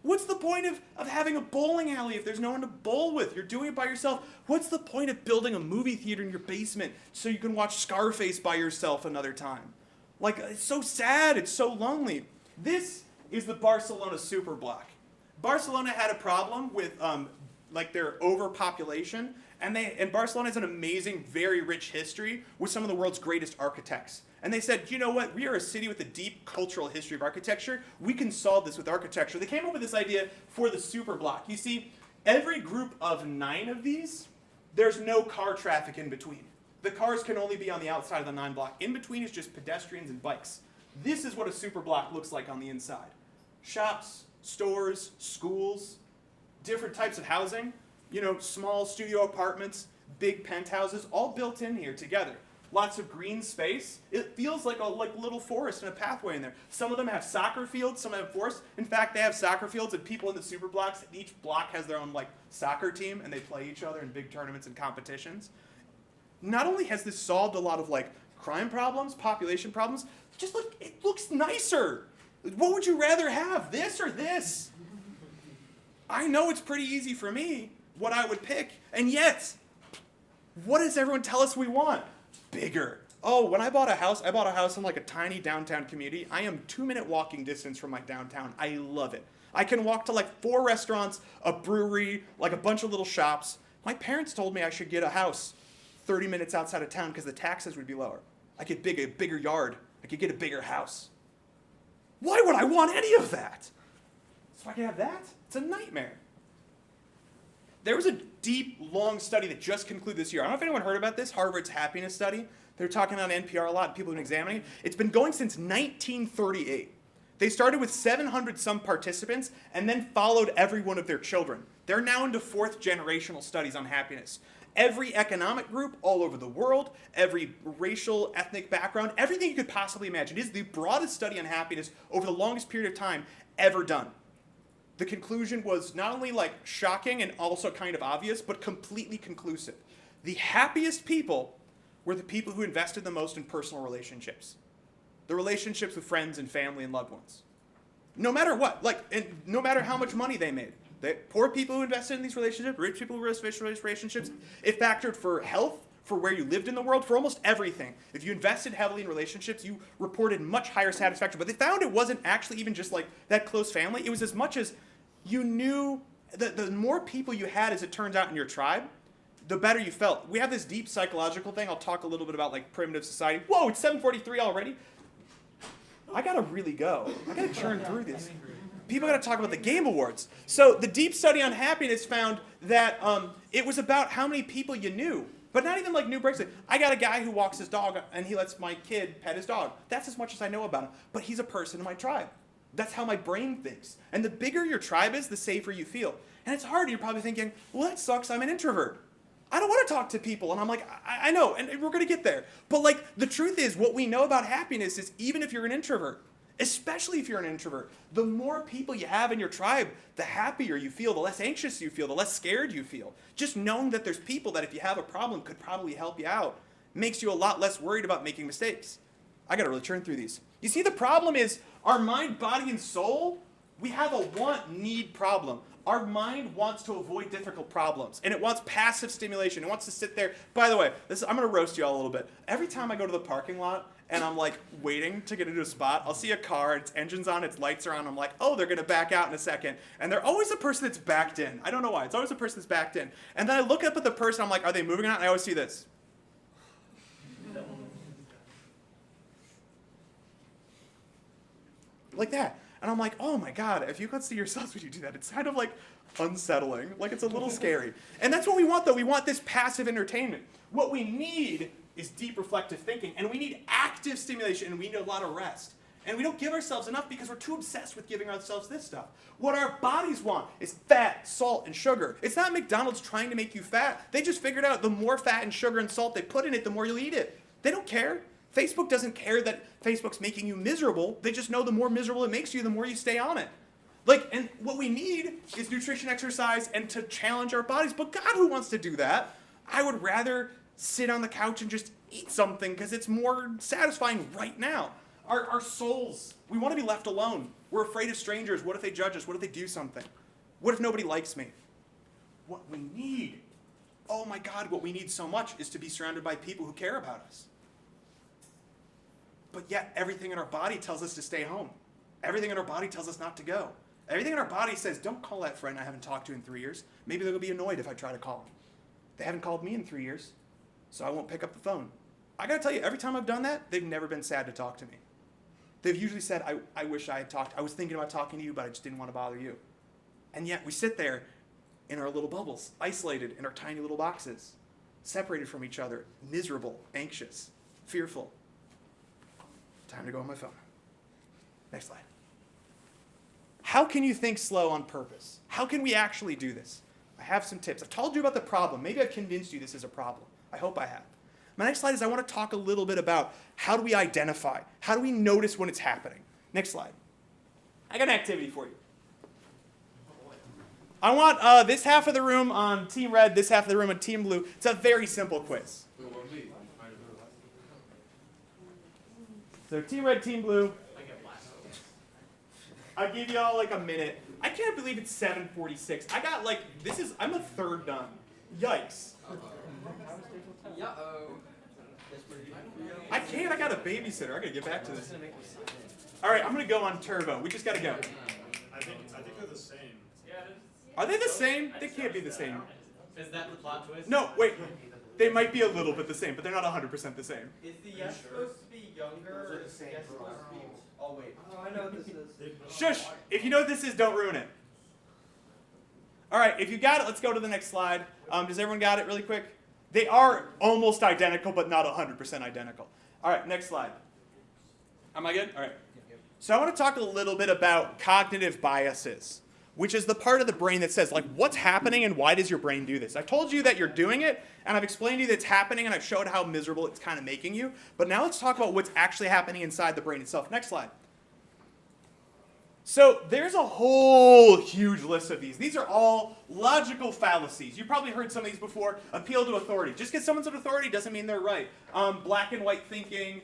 What's the point of having a bowling alley if there's no one to bowl with? You're doing it by yourself. What's the point of building a movie theater in your basement so you can watch Scarface by yourself another time? Like, it's so sad. It's so lonely. This is the Barcelona superblock. Barcelona had a problem with like their overpopulation, and Barcelona has an amazing, very rich history with some of the world's greatest architects. And they said, you know what, we are a city with a deep cultural history of architecture. We can solve this with architecture. They came up with this idea for the superblock. You see, every group of 9 of these, there's no car traffic in between. The cars can only be on the outside of the 9 block. In between is just pedestrians and bikes. This is what a superblock looks like on the inside. Shops, stores, schools, different types of housing, you know, small studio apartments, big penthouses, all built in here together. Lots of green space. It feels like a little forest and a pathway in there. Some of them have soccer fields, some have forests. In fact, they have soccer fields and people in the super blocks. Each block has their own soccer team and they play each other in big tournaments and competitions. Not only has this solved a lot of crime problems, population problems, just look, it looks nicer. What would you rather have, this or this? I know it's pretty easy for me what I would pick, and yet, what does everyone tell us we want? Bigger. Oh, when I bought a house in a tiny downtown community. I am 2-minute walking distance from my downtown. I love it. I can walk to 4 restaurants, a brewery, a bunch of little shops. My parents told me I should get a house 30 minutes outside of town because the taxes would be lower. I could get a bigger yard. I could get a bigger house. Why would I want any of that? So I can have that? It's a nightmare. There was a deep, long study that just concluded this year. I don't know if anyone heard about this, Harvard's happiness study. They're talking on NPR a lot, people have been examining it. It's been going since 1938. They started with 700 some participants and then followed every one of their children. They're now into 4th generational studies on happiness. Every economic group all over the world, every racial, ethnic background, everything you could possibly imagine. It is the broadest study on happiness over the longest period of time ever done. The conclusion was not only shocking and also kind of obvious, but completely conclusive. The happiest people were the people who invested the most in personal relationships. The relationships with friends and family and loved ones. No matter what, and no matter how much money they made. Poor people who invested in these relationships, rich people who invested in relationships, it factored for health, for where you lived in the world, for almost everything. If you invested heavily in relationships, you reported much higher satisfaction. But they found it wasn't actually even just that close family. It was as much as you knew, the more people you had, as it turns out, in your tribe, the better you felt. We have this deep psychological thing. I'll talk a little bit about primitive society. Whoa, it's 7:43 already? I gotta really go. I gotta churn through this. People gotta talk about the Game Awards. So the deep study on happiness found that it was about how many people you knew. But not even new breaks. I got a guy who walks his dog and he lets my kid pet his dog. That's as much as I know about him. But he's a person in my tribe. That's how my brain thinks. And the bigger your tribe is, the safer you feel. And it's hard. You're probably thinking, well, that sucks. I'm an introvert. I don't want to talk to people. And I'm I know, and we're going to get there. But the truth is, what we know about happiness is even if you're an introvert, especially if you're an introvert. The more people you have in your tribe, the happier you feel, the less anxious you feel, the less scared you feel. Just knowing that there's people that if you have a problem could probably help you out makes you a lot less worried about making mistakes. I gotta really churn through these. You see, the problem is our mind, body, and soul, we have a want-need problem. Our mind wants to avoid difficult problems, and it wants passive stimulation. It wants to sit there. By the way, I'm going to roast you all a little bit. Every time I go to the parking lot and I'm like waiting to get into a spot, I'll see a car, its engine's on, its lights are on. I'm like, oh, they're going to back out in a second. And they're always the person that's backed in. I don't know why. It's always the person that's backed in. And then I look up at the person, I'm like, are they moving or not? And I always see this. Like that. And I'm like, oh my God, if you could see yourselves when you do that, it's kind of like unsettling. Like it's a little scary. And that's what we want though. We want this passive entertainment. What we need is deep reflective thinking. And we need active stimulation. And we need a lot of rest. And we don't give ourselves enough because we're too obsessed with giving ourselves this stuff. What our bodies want is fat, salt, and sugar. It's not McDonald's trying to make you fat. They just figured out the more fat and sugar and salt they put in it, the more you'll eat it. They don't care. Facebook doesn't care that Facebook's making you miserable. They just know the more miserable it makes you, the more you stay on it. And what we need is nutrition, exercise, and to challenge our bodies. But God, who wants to do that? I would rather sit on the couch and just eat something because it's more satisfying right now. Our souls, we want to be left alone. We're afraid of strangers. What if they judge us? What if they do something? What if nobody likes me? What we need, oh my God, what we need so much is to be surrounded by people who care about us. But yet, everything in our body tells us to stay home. Everything in our body tells us not to go. Everything in our body says, don't call that friend I haven't talked to in 3 years. Maybe they're going to be annoyed if I try to call them. They haven't called me in 3 years, so I won't pick up the phone. I got to tell you, every time I've done that, they've never been sad to talk to me. They've usually said, I wish I had talked. I was thinking about talking to you, but I just didn't want to bother you. And yet, we sit there in our little bubbles, isolated in our tiny little boxes, separated from each other, miserable, anxious, fearful. Time to go on my phone. Next slide. How can you think slow on purpose? How can we actually do this? I have some tips. I've told you about the problem. Maybe I've convinced you this is a problem. I hope I have. My next slide is I want to talk a little bit about how do we identify? How do we notice when it's happening? Next slide. I got an activity for you. I want this half of the room on Team Red, this half of the room on Team Blue. It's a very simple quiz. So Team Red, Team Blue. I'll give you all like a minute. I can't believe it's 7:46. I got I'm a third done. Yikes. I can't, I got a babysitter. I gotta get back to this. All right, I'm gonna go on turbo. We just gotta go. I think they're the same. Are they the same? They can't be the same. Is that the plot twist? No, wait. They might be a little bit the same, but they're not 100% the same. Is the yes supposed to be younger, or is the yes supposed to be... Oh, wait. Oh, I know what this is. Shush! If you know what this is, don't ruin it. All right, if you got it, let's go to the next slide. Does everyone got it really quick? They are almost identical, but not 100% identical. All right, next slide. Am I good? All right. So I want to talk a little bit about cognitive biases, which is the part of the brain that says, what's happening and why does your brain do this? I told you that you're doing it, and I've explained to you that it's happening, and I've showed how miserable it's kind of making you. But now let's talk about what's actually happening inside the brain itself. Next slide. So there's a whole huge list of these. These are all logical fallacies. You've probably heard some of these before. Appeal to authority. Just because someone's an authority doesn't mean they're right. Black and white thinking,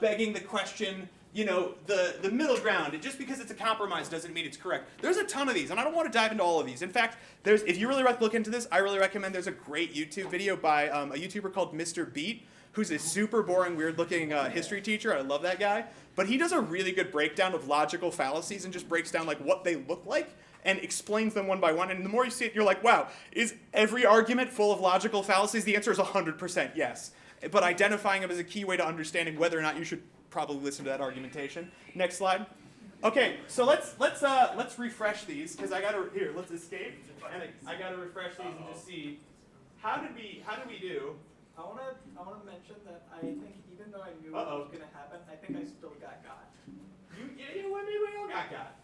begging the question, the middle ground. Just because it's a compromise doesn't mean it's correct. There's a ton of these, and I don't want to dive into all of these. In fact, if you really look into this, I really recommend there's a great YouTube video by a YouTuber called Mr. Beat, who's a super boring, weird-looking history teacher. I love that guy. But he does a really good breakdown of logical fallacies and just breaks down what they look like and explains them one by one. And the more you see it, you're like, wow, is every argument full of logical fallacies? The answer is 100% yes. But identifying them is a key way to understanding whether or not you should probably listen to that argumentation. Next slide. Okay, so let's refresh these because let's escape, and I gotta refresh these and just see how did we do. I wanna mention that I think even though I knew what was gonna happen, I think I still got. You know what? Maybe we all got.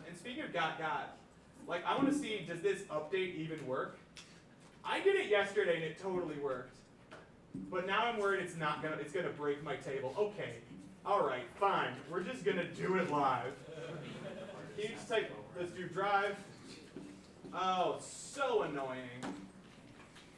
And speaking of got, I want to see, does this update even work? I did it yesterday and it totally worked, but now I'm worried it's gonna break my table. Okay, All right, fine. We're just gonna do it live. Can you just type, let's do drive. Oh, so annoying.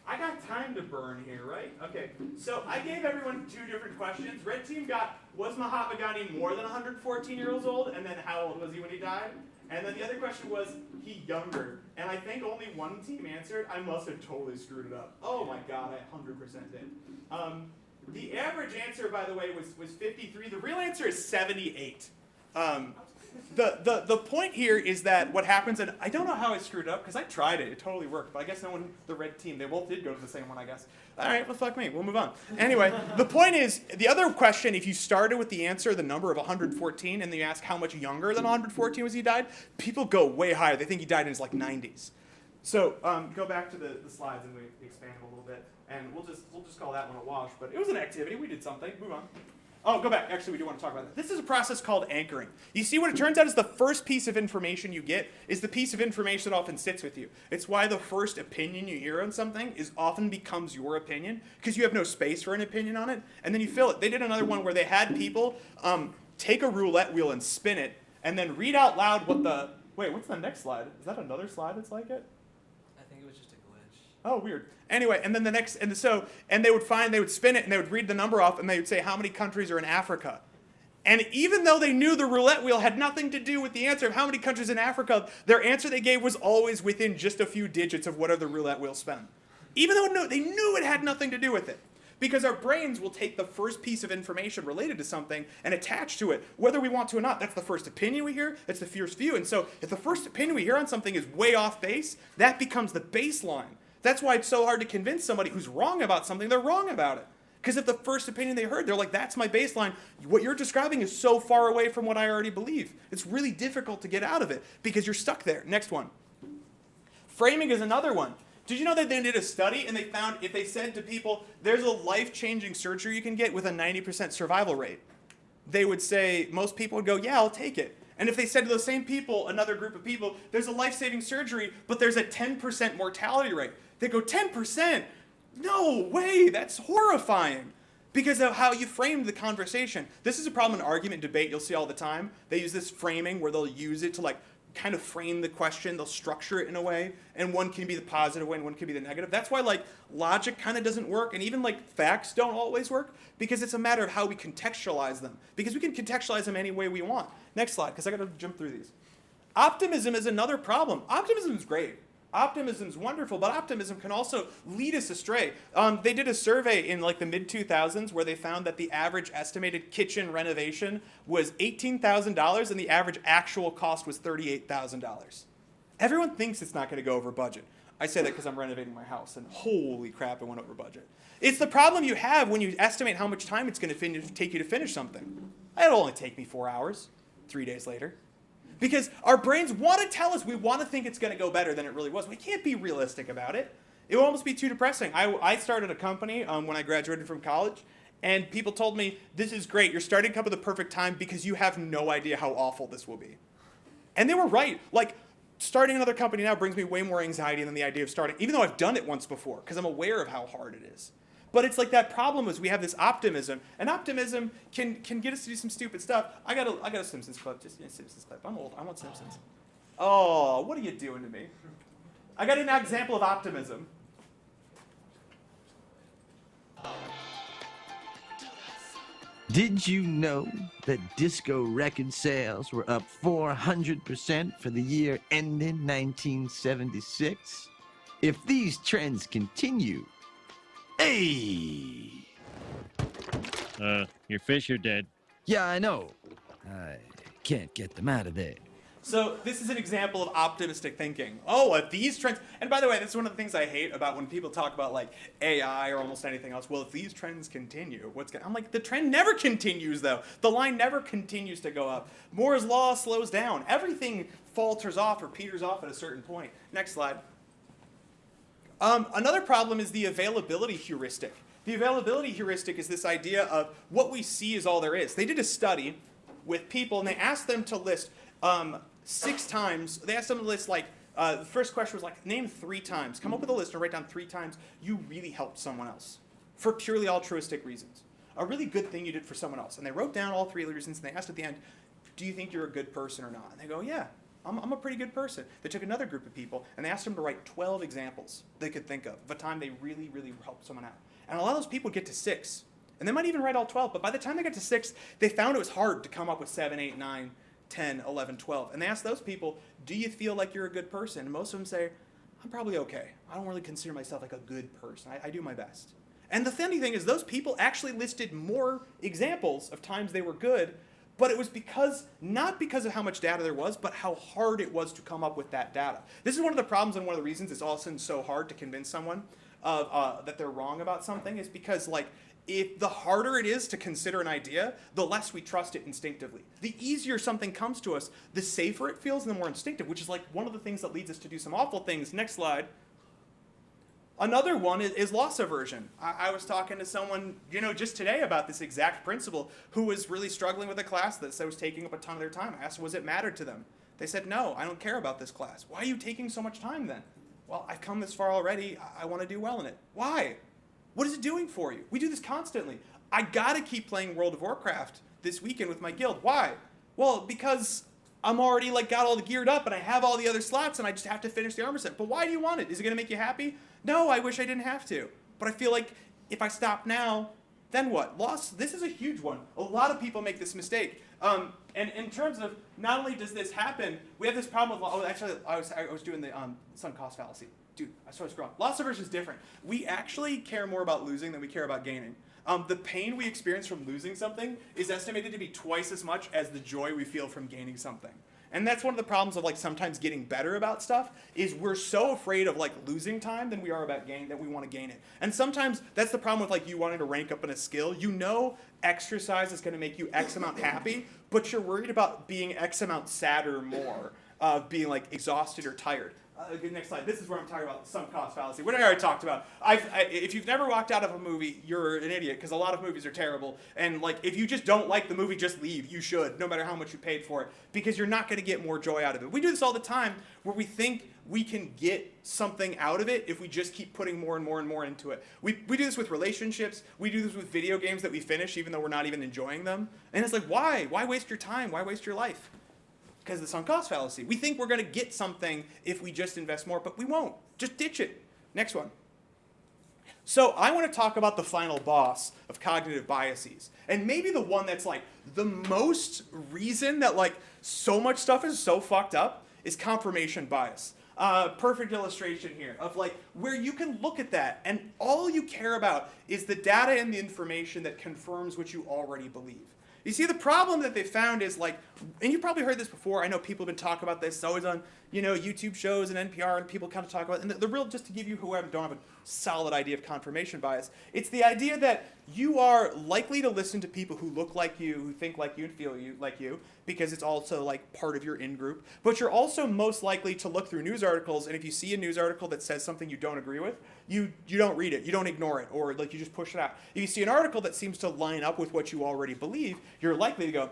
I got time to burn here, right? Okay, so I gave everyone 2 different questions. Red team got, was Mahatma Gandhi more than 114 years old? And then how old was he when he died? And then the other question was, he younger? And I think only one team answered. I must have totally screwed it up. Oh my god, I 100% did. The average answer, by the way, was 53. The real answer is 78. The point here is that what happens, and I don't know how I screwed it up, because I tried it. It totally worked. But I guess no one, the red team, they both did go to the same one, I guess. All right, well, fuck me. We'll move on. Anyway, the point is, the other question, if you started with the answer, the number of 114, and then you ask how much younger than 114 was he died, people go way higher. They think he died in his, like, 90s. So go back to the slides, and we expand a little bit. And we'll just call that one a wash. But it was an activity. We did something. Move on. Oh, go back. Actually, we do want to talk about that. This is a process called anchoring. You see, what it turns out is the first piece of information you get is the piece of information that often sits with you. It's why the first opinion you hear on something often becomes your opinion, because you have no space for an opinion on it, and then you fill it. They did another one where they had people take a roulette wheel and spin it, and then read out loud what the... Wait, what's the next slide? Is that another slide that's like it? I think it was just a glitch. Oh, weird. Anyway, and then the next, and they would spin it, and they would read the number off, and they would say how many countries are in Africa. And even though they knew the roulette wheel had nothing to do with the answer of how many countries in Africa, their answer they gave was always within just a few digits of whatever the roulette wheel spun. Even though they knew it had nothing to do with it. Because our brains will take the first piece of information related to something and attach to it, whether we want to or not. That's the first opinion we hear, that's the first view. And so if the first opinion we hear on something is way off base, that becomes the baseline. That's why it's so hard to convince somebody who's wrong about something they're wrong about it. Because if the first opinion they heard, they're like, that's my baseline. What you're describing is so far away from what I already believe. It's really difficult to get out of it because you're stuck there. Next one. Framing is another one. Did you know that they did a study and they found if they said to people, there's a life-changing surgery you can get with a 90% survival rate, they would say, most people would go, yeah, I'll take it. And if they said to those same people, another group of people, there's a life-saving surgery, but there's a 10% mortality rate, they go, 10%? No way, that's horrifying. Because of how you framed the conversation. This is a problem in argument debate you'll see all the time. They use this framing where they'll use it to like kind of frame the question. They'll structure it in a way. And one can be the positive way and one can be the negative. That's why like logic kind of doesn't work. And even like facts don't always work because it's a matter of how we contextualize them. Because we can contextualize them any way we want. Next slide, because I got to jump through these. Optimism is another problem. Optimism is great. Optimism is wonderful, but optimism can also lead us astray. They did a survey in like the mid-2000s where they found that the average estimated kitchen renovation was $18,000 and the average actual cost was $38,000. Everyone thinks it's not going to go over budget. I say that because I'm renovating my house, and holy crap, it went over budget. It's the problem you have when you estimate how much time it's going to take you to finish something. It'll only take me 4 hours, 3 days later. Because our brains want to tell us, we want to think it's going to go better than it really was. We can't be realistic about it. It will almost be too depressing. I started a company when I graduated from college, and people told me, this is great, you're starting a company at the perfect time because you have no idea how awful this will be. And they were right. Like, starting another company now brings me way more anxiety than the idea of starting, even though I've done it once before, because I'm aware of how hard it is. But it's like that problem is we have this optimism, and optimism can get us to do some stupid stuff. I got a Simpsons clip, just a Simpsons clip. I'm old. I want Simpsons. Oh, what are you doing to me? I got an example of optimism. Did you know that disco record sales were up 400% for the year ending 1976? If these trends continue, hey! Your fish are dead. Yeah, I know. I can't get them out of there. So this is an example of optimistic thinking. Oh, if these trends, and by the way, that's one of the things I hate about when people talk about like AI or almost anything else. Well, if these trends continue, I'm like, the trend never continues though. The line never continues to go up. Moore's law slows down. Everything falters off or peters off at a certain point. Next slide. Another problem is the availability heuristic. The availability heuristic is this idea of what we see is all there is. They did a study with people and they asked them to list 6 times. They asked them to list like, the first question was like, name 3 times. Come up with a list and write down 3 times you really helped someone else for purely altruistic reasons. a really good thing you did for someone else. And they wrote down all 3 reasons, and they asked at the end, do you think you're a good person or not? And they go, yeah, I'm a pretty good person. They took another group of people, and they asked them to write 12 examples they could think of a time they really, really helped someone out. And a lot of those people get to 6. And they might even write all 12, but by the time they got to 6, they found it was hard to come up with 7, 8, 9, 10, 11, 12. And they asked those people, do you feel like you're a good person? And most of them say, I'm probably okay. I don't really consider myself like a good person. I do my best. And the funny thing is those people actually listed more examples of times they were good, but it was not because of how much data there was, but how hard it was to come up with that data. This is one of the problems and one of the reasons it's all of a sudden so hard to convince someone that they're wrong about something is because, like, if the harder it is to consider an idea, the less we trust it instinctively. The easier something comes to us, the safer it feels and the more instinctive, which is like one of the things that leads us to do some awful things. Next slide. Another one is loss aversion. I was talking to someone, just today about this exact principle who was really struggling with a class that was taking up a ton of their time. I asked, was it mattered to them? They said, no, I don't care about this class. Why are you taking so much time then? Well, I've come this far already. I want to do well in it. Why? What is it doing for you? We do this constantly. I got to keep playing World of Warcraft this weekend with my guild. Why? Well, because I'm already got all the geared up and I have all the other slots and I just have to finish the armor set. But why do you want it? Is it going to make you happy? No, I wish I didn't have to. But I feel like if I stop now, then what? Loss, this is a huge one. A lot of people make this mistake. And in terms of not only does this happen, we have this problem with, I was doing the sunk cost fallacy. Dude, I started scrolling. Loss aversion is different. We actually care more about losing than we care about gaining. The pain we experience from losing something is estimated to be twice as much as the joy we feel from gaining something. And that's one of the problems of sometimes getting better about stuff is we're so afraid of losing time than we are about gaining that we want to gain it. And sometimes that's the problem with you wanting to rank up in a skill. Exercise is going to make you X amount happy, but you're worried about being X amount sadder more, being exhausted or tired. Next slide. This is where I'm talking about the sunk cost fallacy, what I already talked about. If you've never walked out of a movie, you're an idiot, because a lot of movies are terrible. And if you just don't like the movie, just leave. You should, no matter how much you paid for it, because you're not going to get more joy out of it. We do this all the time, where we think we can get something out of it if we just keep putting more and more and more into it. We do this with relationships. We do this with video games that we finish, even though we're not even enjoying them. And it's why? Why waste your time? Why waste your life? Because of the sunk cost fallacy. We think we're going to get something if we just invest more, but we won't. Just ditch it. Next one. So I want to talk about the final boss of cognitive biases. And maybe the one that's the most reason that so much stuff is so fucked up is confirmation bias. Perfect illustration here of where you can look at that and all you care about is the data and the information that confirms what you already believe. You see, the problem that they found is and you've probably heard this before. I know people have been talking about this. It's always on, YouTube shows and NPR, and people kind of talk about it. And the real, just to give you who don't have a solid idea of confirmation bias, it's the idea that you are likely to listen to people who look like you, who think like you, and feel like you, because it's also part of your in-group. But you're also most likely to look through news articles, and if you see a news article that says something you don't agree with, you don't read it, you don't ignore it, or you just push it out. If you see an article that seems to line up with what you already believe, you're likely to go,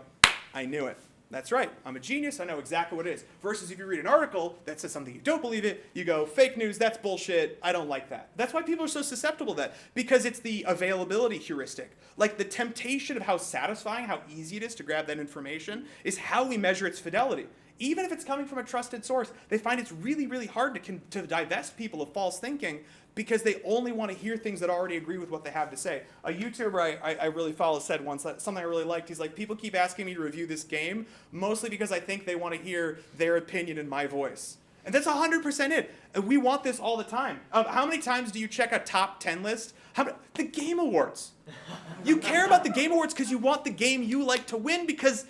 I knew it. That's right, I'm a genius, I know exactly what it is. Versus if you read an article that says something you don't believe it, you go, fake news, that's bullshit, I don't like that. That's why people are so susceptible to that, because it's the availability heuristic. The temptation of how satisfying, how easy it is to grab that information is how we measure its fidelity. Even if it's coming from a trusted source, they find it's really, really hard to divest people of false thinking because they only want to hear things that already agree with what they have to say. A YouTuber I really follow said once, something I really liked, he's people keep asking me to review this game, mostly because I think they want to hear their opinion in my voice. And that's 100% it. We want this all the time. How many times do you check a top 10 list? The Game Awards. You care about the Game Awards because you want the game you like to win because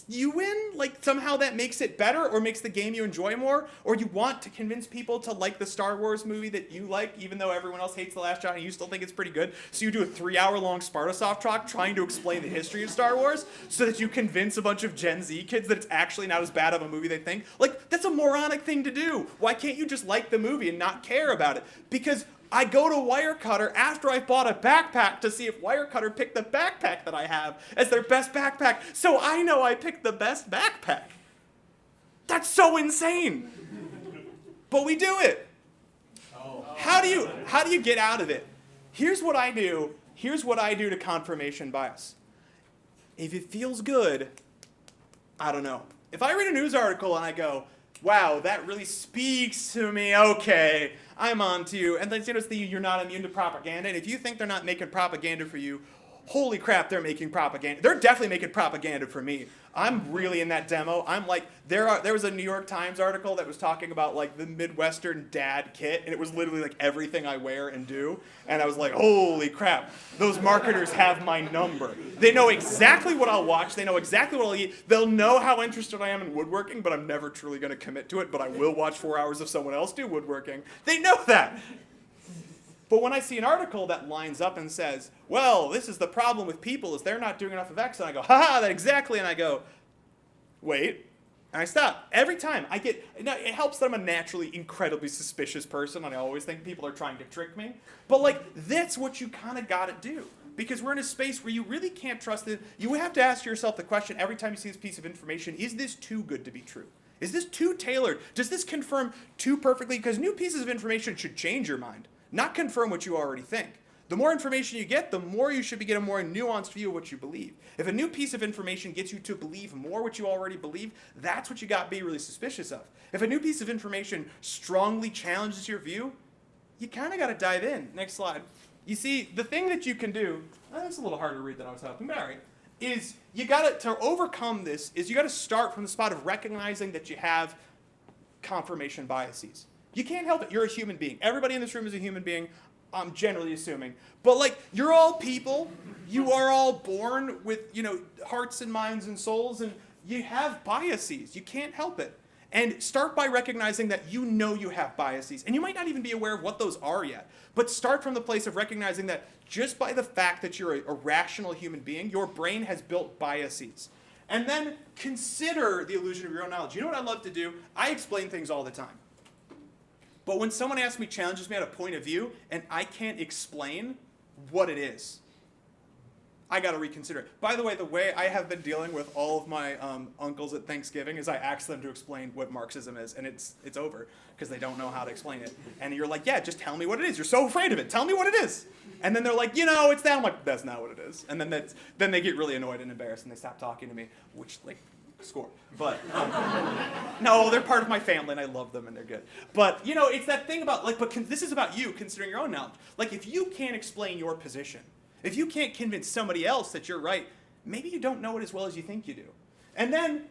you win, somehow that makes it better or makes the game you enjoy more, or you want to convince people to like the Star Wars movie that you like, even though everyone else hates The Last Jedi and you still think it's pretty good, so you do a 3-hour-long Spartasoft talk trying to explain the history of Star Wars so that you convince a bunch of Gen Z kids that it's actually not as bad of a movie they think. That's a moronic thing to do. Why can't you just like the movie and not care about it? Because I go to Wirecutter after I've bought a backpack to see if Wirecutter picked the backpack that I have as their best backpack, so I know I picked the best backpack. That's so insane. But we do it. How do you get out of it? Here's what I do here's what I do to confirmation bias. If it feels good, I don't know. If I read a news article and I go, wow, that really speaks to me, okay, I'm on to you. And then you're not immune to propaganda. And if you think they're not making propaganda for you, holy crap, they're making propaganda. They're definitely making propaganda for me. I'm really in that demo. I'm like, there was a New York Times article that was talking about like the Midwestern dad kit, and it was literally like everything I wear and do. And I was like, holy crap, those marketers have my number. They know exactly what I'll watch. They know exactly what I'll eat. They'll know how interested I am in woodworking, but I'm never truly going to commit to it. But I will watch 4 hours of someone else do woodworking. They know that. But when I see an article that lines up and says, well, this is the problem with people is they're not doing enough of X, and I go, haha, that exactly, and I go, wait, and I stop. Every time I get, now it helps that I'm a naturally incredibly suspicious person, and I always think people are trying to trick me, but like, that's what you kind of got to do. Because we're in a space where you really can't trust it. You have to ask yourself the question every time you see this piece of information, is this too good to be true? Is this too tailored? Does this confirm too perfectly? Because new pieces of information should change your mind, not confirm what you already think. The more information you get, the more you should be getting a more nuanced view of what you believe. If a new piece of information gets you to believe more what you already believe, that's what you got to be really suspicious of. If a new piece of information strongly challenges your view, you kind of got to dive in. Next slide. You see, the thing that you can do, it's a little harder to read than I was hoping, but all right, is you got to overcome this, is you got to start from the spot of recognizing that you have confirmation biases. You can't help it. You're a human being. Everybody in this room is a human being, I'm generally assuming. But like, you're all people. You are all born with, hearts and minds and souls, and you have biases. You can't help it. And start by recognizing that you know you have biases. And you might not even be aware of what those are yet. But start from the place of recognizing that just by the fact that you're a rational human being, your brain has built biases. And then consider the illusion of your own knowledge. You know what I love to do? I explain things all the time. But when someone asks me, challenges me at a point of view, and I can't explain what it is, I got to reconsider it. By the way I have been dealing with all of my uncles at Thanksgiving is I ask them to explain what Marxism is, and it's over because they don't know how to explain it. And you're like, yeah, just tell me what it is. You're so afraid of it. Tell me what it is. And then they're like, it's that. I'm like, that's not what it is. And then they get really annoyed and embarrassed, and they stop talking to me, which, score. But, no, they're part of my family, and I love them, and they're good. But, it's that thing about, this is about you considering your own knowledge. Like, if you can't explain your position, if you can't convince somebody else that you're right, maybe you don't know it as well as you think you do. And then,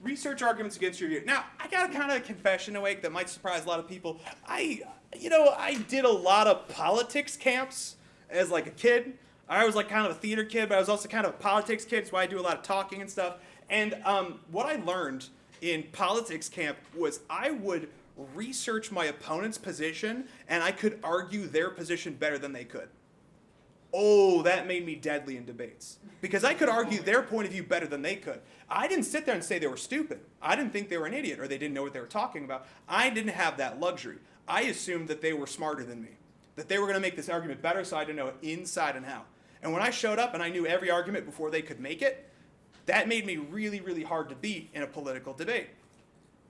research arguments against your view. Now, I got a kind of confession to make that might surprise a lot of people. I did a lot of politics camps as, a kid. I was, kind of a theater kid, but I was also kind of a politics kid, so I do a lot of talking and stuff. And what I learned in politics camp was I would research my opponent's position, and I could argue their position better than they could. Oh, that made me deadly in debates. Because I could argue their point of view better than they could. I didn't sit there and say they were stupid. I didn't think they were an idiot or they didn't know what they were talking about. I didn't have that luxury. I assumed that they were smarter than me. That they were going to make this argument better, so I had to know it inside and out. And when I showed up and I knew every argument before they could make it, that made me really, really hard to beat in a political debate.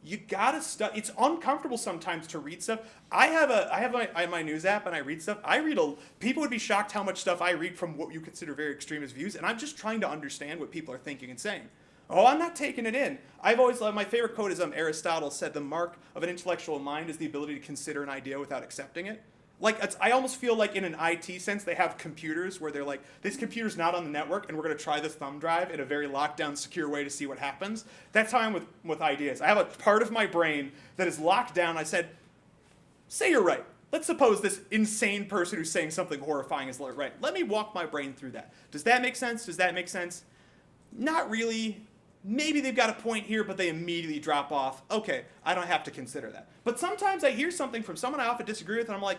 You gotta study. It's uncomfortable sometimes to read stuff. I have my news app and I read stuff. People would be shocked how much stuff I read from what you consider very extremist views, and I'm just trying to understand what people are thinking and saying. Oh, I'm not taking it in. I've always loved, my favorite quote is Aristotle said, the mark of an intellectual mind is the ability to consider an idea without accepting it. I almost feel like in an IT sense, they have computers where they're like, this computer's not on the network, and we're going to try this thumb drive in a very locked down, secure way to see what happens. That's how I'm with ideas. I have a part of my brain that is locked down. I said, say you're right. Let's suppose this insane person who's saying something horrifying is right. Let me walk my brain through that. Does that make sense? Does that make sense? Not really. Maybe they've got a point here, but they immediately drop off. Okay, I don't have to consider that. But sometimes I hear something from someone I often disagree with, and I'm like,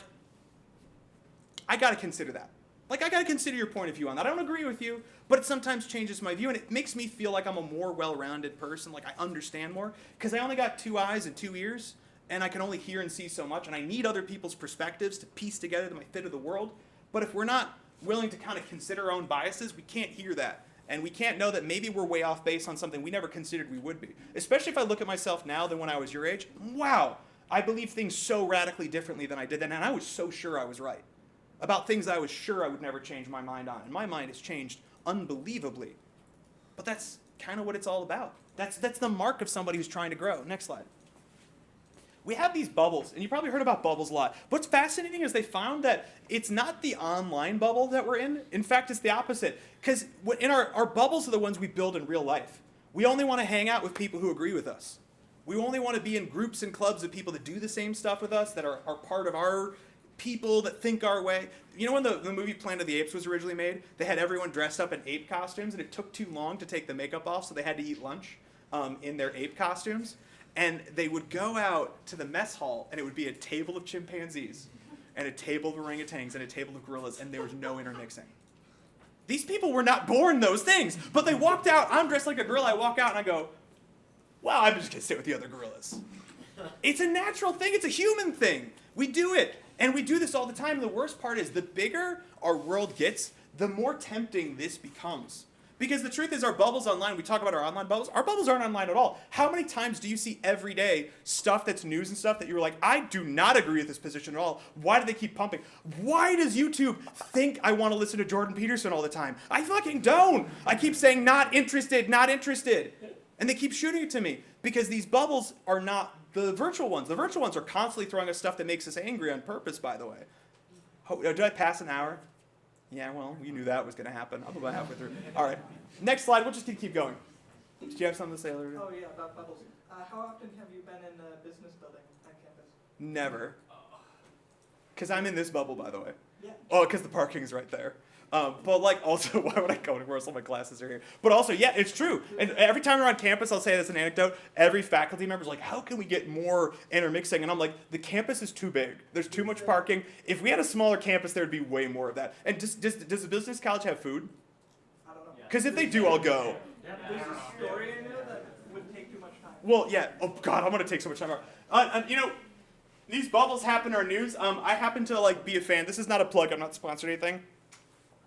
I got to consider that. I got to consider your point of view on that. I don't agree with you, but it sometimes changes my view, and it makes me feel like I'm a more well-rounded person, like I understand more, because I only got 2 eyes and 2 ears, and I can only hear and see so much, and I need other people's perspectives to piece together my fit of the world. But if we're not willing to kind of consider our own biases, we can't hear that, and we can't know that maybe we're way off base on something we never considered we would be. Especially if I look at myself now than when I was your age. Wow, I believe things so radically differently than I did then, and I was so sure I was right. about things I was sure I would never change my mind on. And my mind has changed unbelievably. But that's kind of what it's all about. That's the mark of somebody who's trying to grow. Next slide. We have these bubbles, and you probably heard about bubbles a lot. What's fascinating is they found that it's not the online bubble that we're in. In fact, it's the opposite. Because in our bubbles are the ones we build in real life. We only want to hang out with people who agree with us. We only want to be in groups and clubs of people that do the same stuff with us, that are part of our people, that think our way. You know when the movie Planet of the Apes was originally made? They had everyone dressed up in ape costumes, and it took too long to take the makeup off, so they had to eat lunch in their ape costumes. And they would go out to the mess hall, and it would be a table of chimpanzees, and a table of orangutans, and a table of gorillas, and there was no intermixing. These people were not born those things, but they walked out. I'm dressed like a gorilla. I walk out, and I go, wow, I'm just going to sit with the other gorillas. It's a natural thing. It's a human thing. We do it, and we do this all the time. And the worst part is the bigger our world gets, the more tempting this becomes. Because the truth is, our bubbles online, we talk about our online bubbles, our bubbles aren't online at all. How many times do you see every day stuff that's news and stuff that you're like, I do not agree with this position at all. Why do they keep pumping? Why does YouTube think I want to listen to Jordan Peterson all the time? I fucking don't. I keep saying not interested, not interested. And they keep shooting it to me because these bubbles are not the virtual ones. The virtual ones are constantly throwing us stuff that makes us angry on purpose, by the way. Did I pass an hour? Yeah, well, we knew that was going to happen. I'm about halfway through. All right. Next slide. We'll just keep going. Did you have something to say, Larry? Oh, yeah, about bubbles. How often have you been in a business building on campus? Never. Because I'm in this bubble, by the way. Yeah. Oh, because the parking's right there. But like also, why would I go anywhere else? All my classes are here. But also, yeah, it's true. And every time we're on campus, I'll say this an anecdote. Every faculty member's like, how can we get more intermixing? And I'm like, the campus is too big. There's too much parking. If we had a smaller campus, there'd be way more of that. And does the business college have food? I don't know. Because if they do, I'll go. There's a story I know that would take too much time. Well, yeah. Oh God, I'm gonna take so much time. You know, these bubbles happen in our news. I happen to like be a fan. This is not a plug. I'm not sponsored or anything.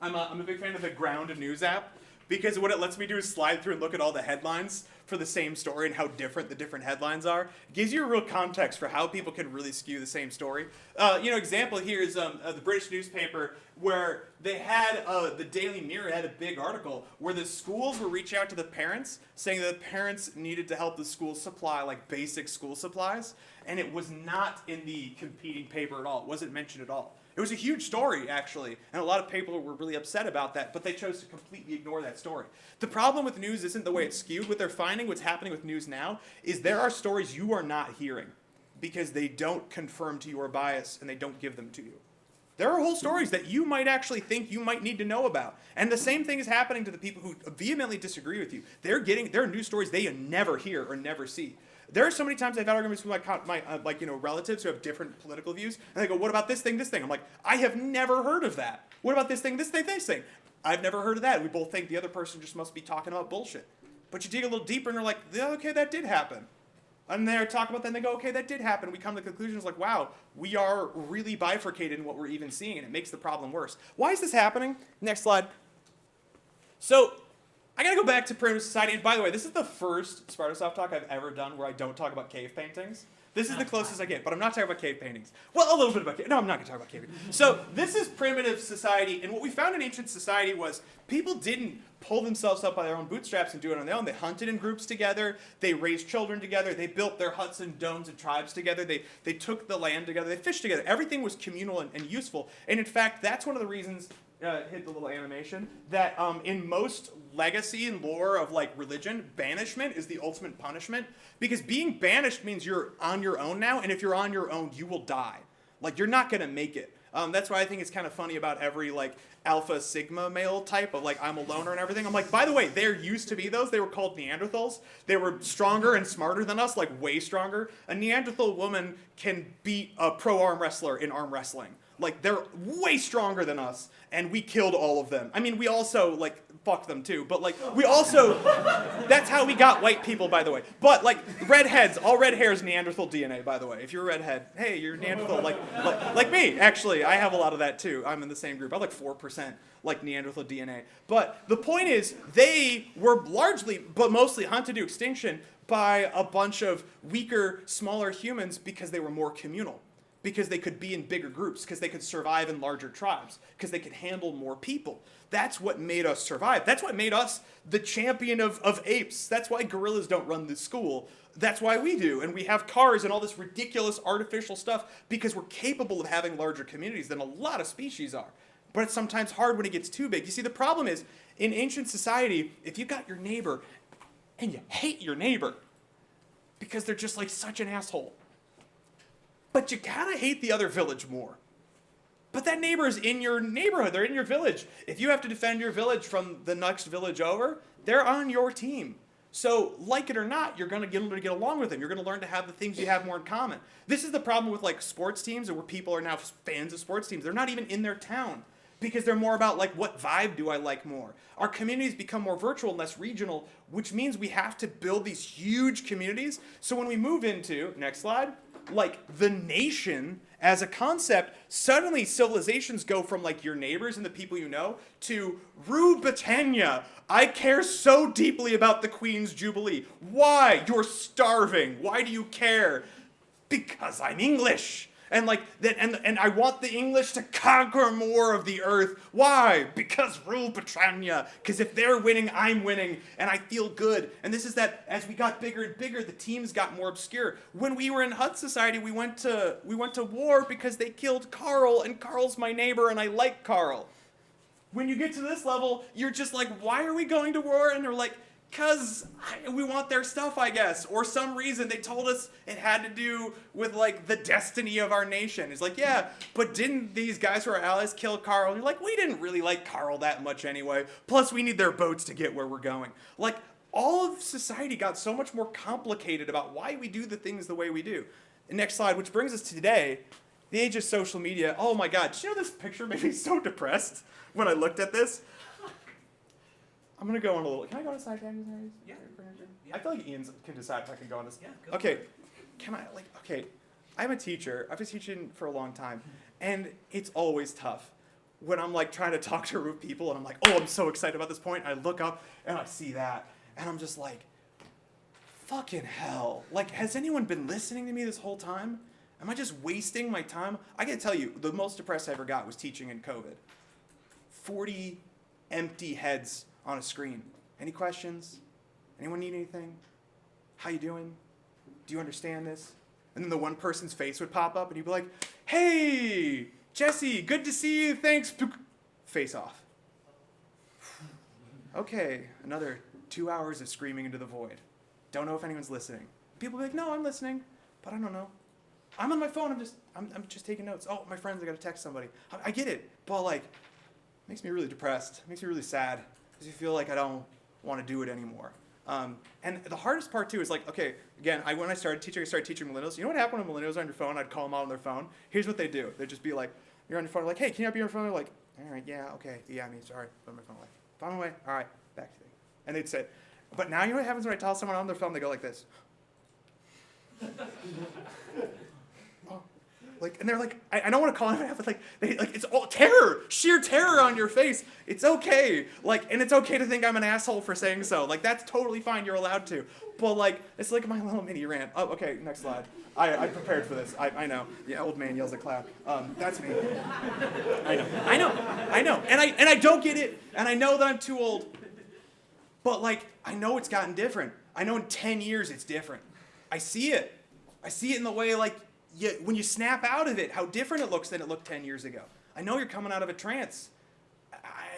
I'm a big fan of the Ground News app because what it lets me do is slide through and look at all the headlines for the same story and how different the different headlines are. It gives you a real context for how people can really skew the same story. Example here is the British newspaper where they had the Daily Mirror had a big article where the schools were reaching out to the parents saying that the parents needed to help the schools supply like basic school supplies, and it was not in the competing paper at all. It wasn't mentioned at all. It was a huge story, actually, and a lot of people were really upset about that, but they chose to completely ignore that story. The problem with news isn't the way it's skewed. What they're finding, what's happening with news now, is there are stories you are not hearing because they don't confirm to your bias and they don't give them to you. There are whole stories that you might actually think you might need to know about. And the same thing is happening to the people who vehemently disagree with you. There are news stories they never hear or never see. There are so many times I've had arguments with my relatives who have different political views, and they go, what about this thing, this thing? I'm like, I have never heard of that. What about this thing, this thing, this thing? I've never heard of that. We both think the other person just must be talking about bullshit. But you dig a little deeper, and they're like, yeah, okay, that did happen. And they talk about that, and they go, okay, that did happen. We come to the conclusion, it's like, wow, we are really bifurcated in what we're even seeing, and it makes the problem worse. Why is this happening? Next slide. So, I gotta go back to primitive society. And by the way, this is the first Spartasoft talk I've ever done where I don't talk about cave paintings. This is the closest I get, but I'm not talking about cave paintings. Well, a little bit about cave. No, I'm not gonna talk about cave paintings. So this is primitive society, and what we found in ancient society was people didn't pull themselves up by their own bootstraps and do it on their own. They hunted in groups together. They raised children together. They built their huts and domes and tribes together. They took the land together. They fished together. Everything was communal and useful. And in fact, that's one of the reasons. Hit the little animation, that in most legacy and lore of like religion, banishment is the ultimate punishment, because being banished means you're on your own now, and if you're on your own, you will die. Like, you're not gonna make it. That's why I think it's kind of funny about every like alpha sigma male type of like I'm a loner and everything. I'm like, by the way, there used to be those. They were called Neanderthals. They were stronger and smarter than us, like way stronger. A Neanderthal woman can beat a pro arm wrestler in arm wrestling. Like, they're way stronger than us, and we killed all of them. I mean, we also, like, fucked them too, but, like, we also, that's how we got white people, by the way. But, like, redheads, all red hair is Neanderthal DNA, by the way. If you're a redhead, hey, you're Neanderthal, like me, actually. I have a lot of that, too. I'm in the same group. I have, like, 4%, like, Neanderthal DNA. But the point is, they were largely, but mostly hunted to extinction by a bunch of weaker, smaller humans because they were more communal. because they could be in bigger groups, because they could survive in larger tribes, because they could handle more people. That's what made us survive. That's what made us the champion of apes. That's why gorillas don't run this school. That's why we do. And we have cars and all this ridiculous artificial stuff because we're capable of having larger communities than a lot of species are. But it's sometimes hard when it gets too big. You see, the problem is, in ancient society, if you got your neighbor and you hate your neighbor because they're just like such an asshole, but you kind of hate the other village more. But that neighbor is in your neighborhood. They're in your village. If you have to defend your village from the next village over, they're on your team. So, like it or not, you're going to get along with them. You're going to learn to have the things you have more in common. This is the problem with like sports teams, or where people are now fans of sports teams. They're not even in their town because they're more about like, what vibe do I like more? Our communities become more virtual and less regional, which means we have to build these huge communities. So when we move into, next slide, like the nation as a concept, suddenly civilizations go from like your neighbors and the people you know to Rue Britannia. I care so deeply about the Queen's Jubilee. Why? You're starving. Why do you care? Because I'm English. And like that, and I want the English to conquer more of the earth. Why? Because Rule Britannia. Because if they're winning, I'm winning, and I feel good. And this is that as we got bigger and bigger, the teams got more obscure. When we were in Hut Society, we went to war because they killed Carl, and Carl's my neighbor, and I like Carl. When you get to this level, you're just like, why are we going to war? And they're like, because we want their stuff, I guess. Or some reason they told us it had to do with, like, the destiny of our nation. It's like, yeah, but didn't these guys who are allies kill Carl? And you're like, we didn't really like Carl that much anyway. Plus, we need their boats to get where we're going. Like, all of society got so much more complicated about why we do the things the way we do. The next slide, which brings us to today, the age of social media. Oh, my God. Did you know this picture made me so depressed when I looked at this? I'm going to go on a little... Can I go on a side tangent? Yeah. I feel like Ian can decide if I can go on this. Yeah, go Okay. Can I, like... Okay. I'm a teacher. I've been teaching for a long time. And it's always tough when I'm, like, trying to talk to a group of people and I'm like, oh, I'm so excited about this point. And I look up and I see that. And I'm just like, fucking hell. Like, has anyone been listening to me this whole time? Am I just wasting my time? I got to tell you, the most depressed I ever got was teaching in COVID. 40 empty heads on a screen. Any questions? Anyone need anything? How you doing? Do you understand this? And then the one person's face would pop up and he'd be like, hey, Jesse, good to see you, thanks. Face off. Okay, another 2 hours of screaming into the void. Don't know if anyone's listening. People be like, no, I'm listening, but I don't know. I'm on my phone, I'm just taking notes. Oh, my friends, I gotta text somebody. I get it, but like, makes me really depressed, makes me really sad. Because you feel like I don't want to do it anymore. And the hardest part, too, is like, okay, again, when I started teaching millennials. You know what happened when millennials are on your phone? I'd call them out on their phone. Here's what they do. They'd just be like, you're on your phone. Like, hey, can you be on your phone? They're like, all right, yeah, okay. Yeah, I mean, sorry. Put my phone away. Phone away. All right, back to you. And they'd say, but now you know what happens when I tell someone on their phone? They go like this. Like, and they're like, I don't want to call them out, but like, it's all terror, sheer terror on your face. It's okay. Like, and it's okay to think I'm an asshole for saying so. Like, that's totally fine. You're allowed to. But like, it's like my little mini rant. Oh, okay, next slide. I prepared for this. I know. Yeah, old man yells at cloud. That's me. I know. And I don't get it. And I know that I'm too old. But like, I know it's gotten different. I know in 10 years it's different. I see it. I see it in the way like, when you snap out of it, how different it looks than it looked 10 years ago. I know you're coming out of a trance.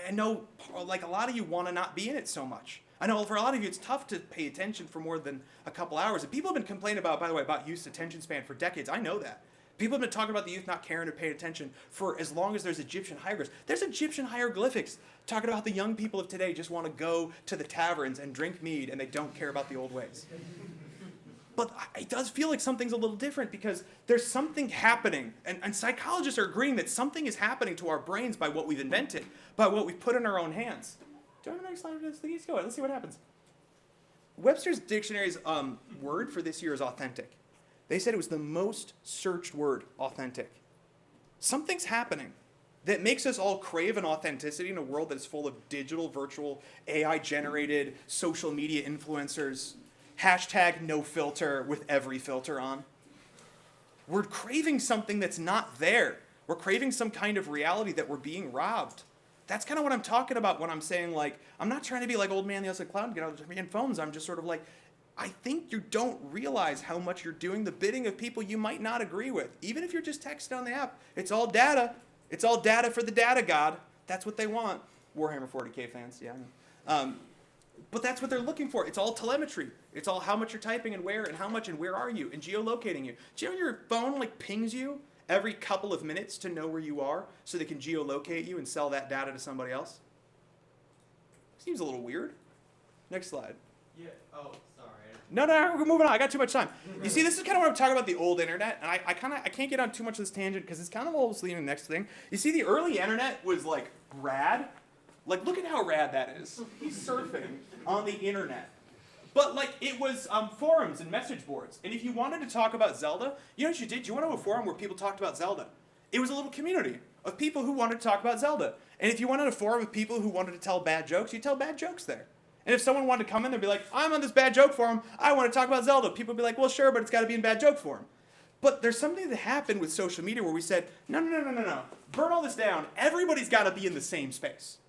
I know, like, a lot of you want to not be in it so much. I know for a lot of you, it's tough to pay attention for more than a couple hours. And people have been complaining about, by the way, about youth's attention span for decades. I know that. People have been talking about the youth not caring or paying attention for as long as there's Egyptian hieroglyphs. There's Egyptian hieroglyphics talking about how the young people of today just want to go to the taverns and drink mead and they don't care about the old ways. But it does feel like something's a little different because there's something happening. And psychologists are agreeing that something is happening to our brains by what we've invented, by what we've put in our own hands. Do I have the next slide of this? Let's go. Let's see what happens. Webster's Dictionary's word for this year is authentic. They said it was the most searched word, authentic. Something's happening that makes us all crave an authenticity in a world that is full of digital, virtual, AI-generated, social media influencers. Hashtag no filter with every filter on. We're craving something that's not there. We're craving some kind of reality that we're being robbed. That's kind of what I'm talking about when I'm saying, like, I'm not trying to be like old man the outside cloud and get out of the phones. I'm just sort of like, I think you don't realize how much you're doing the bidding of people you might not agree with. Even if you're just texting on the app, it's all data. It's all data for the data god. That's what they want. Warhammer 40K fans, yeah. But that's what they're looking for. It's all telemetry. It's all how much you're typing and how much and where are you and geolocating you. Do you know your phone like pings you every couple of minutes to know where you are so they can geolocate you and sell that data to somebody else? Seems a little weird. Next slide. Yeah. Oh, sorry. No, we're moving on. I got too much time. You see, this is kind of what I'm talking about, the old internet, and I can't get on too much of this tangent because it's kind of almost leading to the next thing. You see, the early internet was like rad. Like, look at how rad that is. He's surfing on the internet. But like, it was forums and message boards. And if you wanted to talk about Zelda, you know what you did? You went to a forum where people talked about Zelda. It was a little community of people who wanted to talk about Zelda. And if you went on a forum of people who wanted to tell bad jokes, you tell bad jokes there. And if someone wanted to come in, they'd be like, I'm on this bad joke forum. I want to talk about Zelda. People would be like, well, sure, but it's got to be in bad joke form. But there's something that happened with social media where we said, no. Burn all this down. Everybody's got to be in the same space.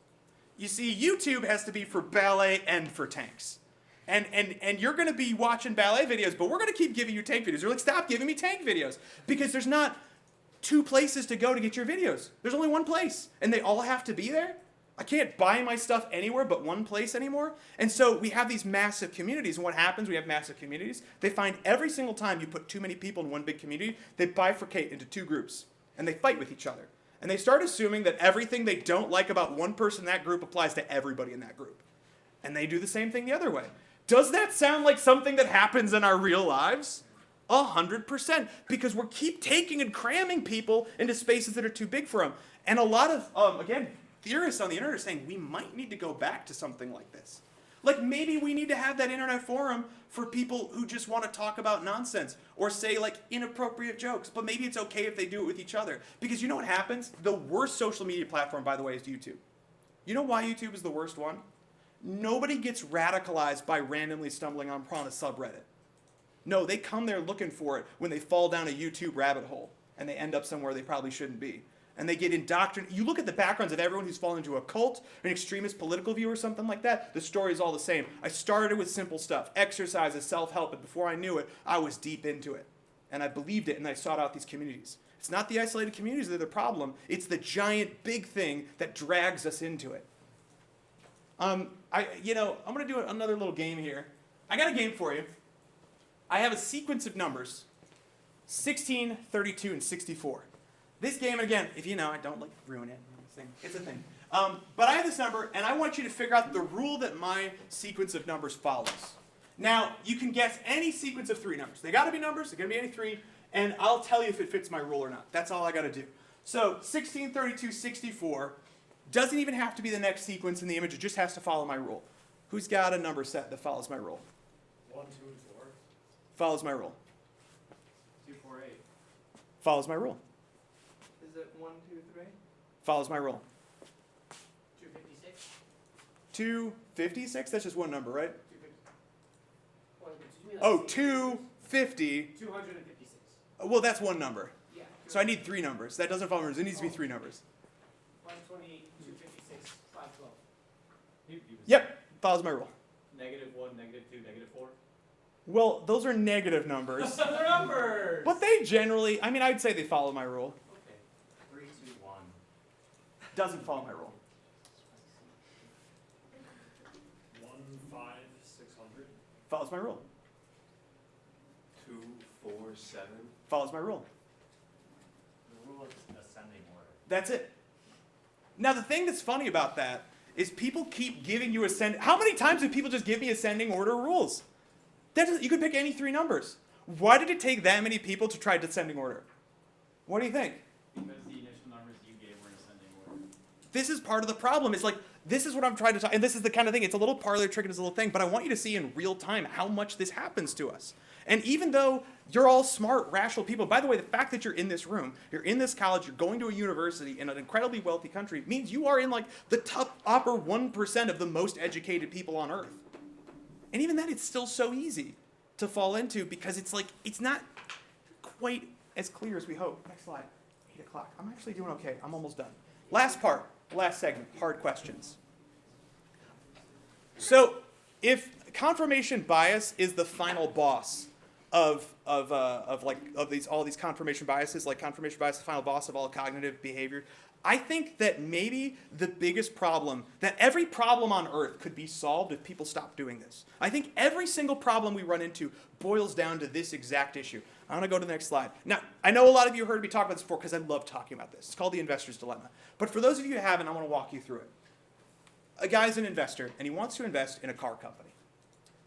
You see, YouTube has to be for ballet and for tanks. And you're going to be watching ballet videos, but we're going to keep giving you tank videos. You're like, stop giving me tank videos. Because there's not 2 places to go to get your videos. There's only one place. And they all have to be there. I can't buy my stuff anywhere but one place anymore. And so we have these massive communities. And what happens, we have massive communities. They find every single time you put too many people in one big community, they bifurcate into 2 groups. And they fight with each other. And they start assuming that everything they don't like about one person in that group applies to everybody in that group. And they do the same thing the other way. Does that sound like something that happens in our real lives? 100%. Because we keep taking and cramming people into spaces that are too big for them. And a lot of, again, theorists on the internet are saying we might need to go back to something like this. Like maybe we need to have that internet forum for people who just want to talk about nonsense or say like inappropriate jokes. But maybe it's okay if they do it with each other. Because you know what happens? The worst social media platform, by the way, is YouTube. You know why YouTube is the worst one? Nobody gets radicalized by randomly stumbling on a subreddit. No, they come there looking for it when they fall down a YouTube rabbit hole and they end up somewhere they probably shouldn't be. And they get indoctrinated. You look at the backgrounds of everyone who's fallen into a cult or an extremist political view or something like that, the story is all the same. I started with simple stuff, exercises, self-help, and before I knew it, I was deep into it. And I believed it, and I sought out these communities. It's not the isolated communities that are the problem. It's the giant big thing that drags us into it. I'm going to do another little game here. I got a game for you. I have a sequence of numbers, 16, 32, and 64. This game, and again, if you know, I don't like ruin it. It's a thing. But I have this number, and I want you to figure out the rule that my sequence of numbers follows. Now, you can guess any sequence of 3 numbers. They got to be numbers. They're going to be any 3, and I'll tell you if it fits my rule or not. That's all I got to do. So 16, 32, 64 doesn't even have to be the next sequence in the image. It just has to follow my rule. Who's got a number set that follows my rule? 1, 2, and 4. Follows my rule. 2, 4, 8. Follows my rule. Is it 1, 2, 3? Follows my rule. 256. 256? That's just one number, right? 250. Oh, 250. 256. Well, that's one number. Yeah. So I need 3 numbers. That doesn't follow numbers. It needs to be 3 numbers. 128, 256, 512. Yep, follows my rule. -1, -2, -4. Well, those are negative numbers. They're numbers! But they generally, I'd say they follow my rule. Okay. 3, 2, 1. Doesn't follow my rule. 1, 5, 600. Follows my rule. 2, 4, 7. Follows my rule. The rule is ascending order. That's it. Now, the thing that's funny about that is people keep giving you how many times do people just give me ascending order rules? You could pick any 3 numbers. Why did it take that many people to try descending order? What do you think? Because the initial numbers you gave were in ascending order. This is part of the problem. It's like, this is what I'm trying to talk, and this is the kind of thing, it's a little parlor trick and it's a little thing, but I want you to see in real time how much this happens to us. And even though you're all smart, rational people, by the way, the fact that you're in this room, you're in this college, you're going to a university in an incredibly wealthy country, means you are in like the top upper 1% of the most educated people on earth. And even then, it's still so easy to fall into because it's like, it's not quite as clear as we hope. Next slide. 8 o'clock. I'm actually doing okay. I'm almost done. Last part, last segment, hard questions. So if confirmation bias is the final boss of all these confirmation biases, like confirmation bias is the final boss of all cognitive behavior, I think that maybe the biggest problem, that every problem on Earth could be solved if people stopped doing this. I think every single problem we run into boils down to this exact issue. I want to go to the next slide. Now, I know a lot of you heard me talk about this before because I love talking about this. It's called the investor's dilemma. But for those of you who haven't, I want to walk you through it. A guy's an investor, and he wants to invest in a car company.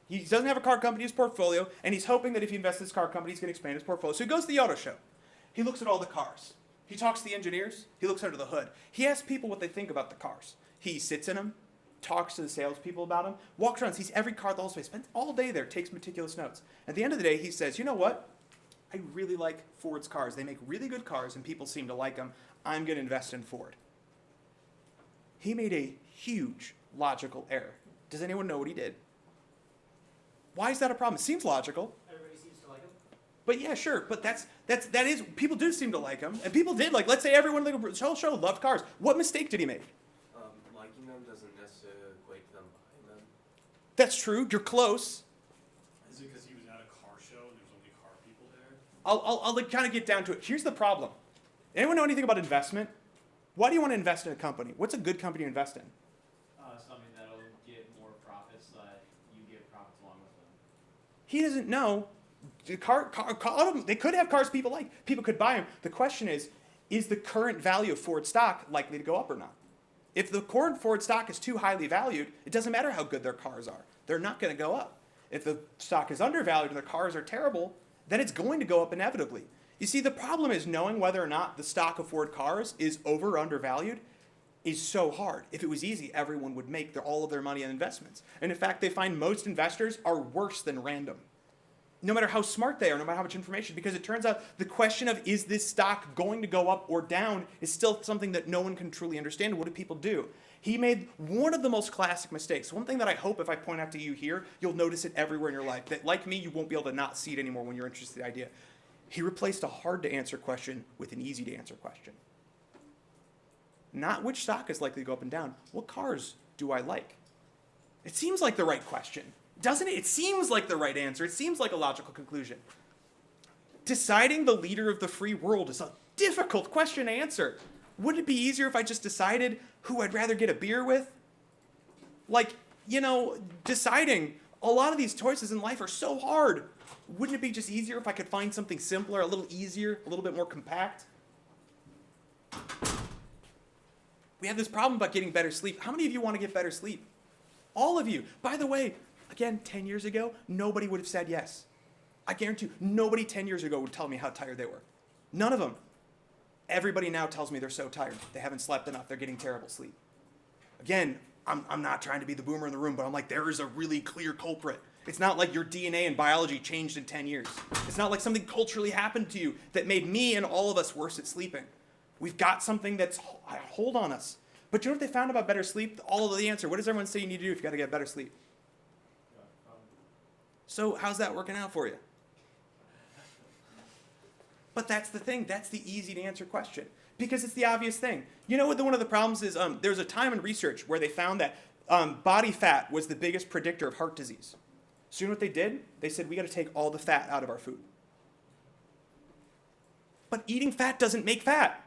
He doesn't have a car company in his portfolio, and he's hoping that if he invests in this car company, he's going to expand his portfolio. So he goes to the auto show. He looks at all the cars. He talks to the engineers. He looks under the hood. He asks people what they think about the cars. He sits in them, talks to the salespeople about them, walks around, sees every car the whole space, spends all day there, takes meticulous notes. At the end of the day, he says, you know what? I really like Ford's cars. They make really good cars, and people seem to like them. I'm going to invest in Ford. He made a huge logical error. Does anyone know what he did? Why is that a problem? It seems logical. Everybody seems to like him. But yeah, sure. But that is people do seem to like him, and people did like. Let's say everyone in the whole show loved cars. What mistake did he make? Liking them doesn't necessarily equate to them buying them. That's true. You're close. Is it because he was at a car show and there's only car people there? I'll like, kind of get down to it. Here's the problem. Anyone know anything about investment? Why do you want to invest in a company? What's a good company to invest in? Something that'll get more profits that you get profits along with them. He doesn't know. They could have cars people like. People could buy them. The question is the current value of Ford stock likely to go up or not? If the current Ford stock is too highly valued, it doesn't matter how good their cars are. They're not going to go up. If the stock is undervalued and their cars are terrible, then it's going to go up inevitably. You see, the problem is knowing whether or not the stock of Ford cars is over or undervalued is so hard. If it was easy, everyone would make all of their money on investments. And in fact, they find most investors are worse than random. No matter how smart they are, no matter how much information, because it turns out the question of is this stock going to go up or down is still something that no one can truly understand. What do people do? He made one of the most classic mistakes. One thing that I hope if I point out to you here, you'll notice it everywhere in your life. That like me, you won't be able to not see it anymore when you're interested in the idea. He replaced a hard to answer question with an easy to answer question. Not which stock is likely to go up and down. What cars do I like? It seems like the right question, doesn't it? It seems like the right answer. It seems like a logical conclusion. Deciding the leader of the free world is a difficult question to answer. Wouldn't it be easier if I just decided who I'd rather get a beer with? Like, deciding a lot of these choices in life are so hard. Wouldn't it be just easier if I could find something simpler, a little easier, a little bit more compact? We have this problem about getting better sleep. How many of you want to get better sleep? All of you. By the way, again, 10 years ago, nobody would have said yes. I guarantee you, nobody 10 years ago would tell me how tired they were. None of them. Everybody now tells me they're so tired. They haven't slept enough. They're getting terrible sleep. Again, I'm not trying to be the boomer in the room, but I'm like, there is a really clear culprit. It's not like your DNA and biology changed in 10 years. It's not like something culturally happened to you that made me and all of us worse at sleeping. We've got something that's a hold on us. But you know what they found about better sleep? All of the answer. What does everyone say you need to do if you got to get better sleep? So how's that working out for you? But that's the thing. That's the easy to answer question. Because it's the obvious thing. You know what one of the problems is? There's a time in research where they found that body fat was the biggest predictor of heart disease. So you know what they did? They said, we got to take all the fat out of our food. But eating fat doesn't make fat.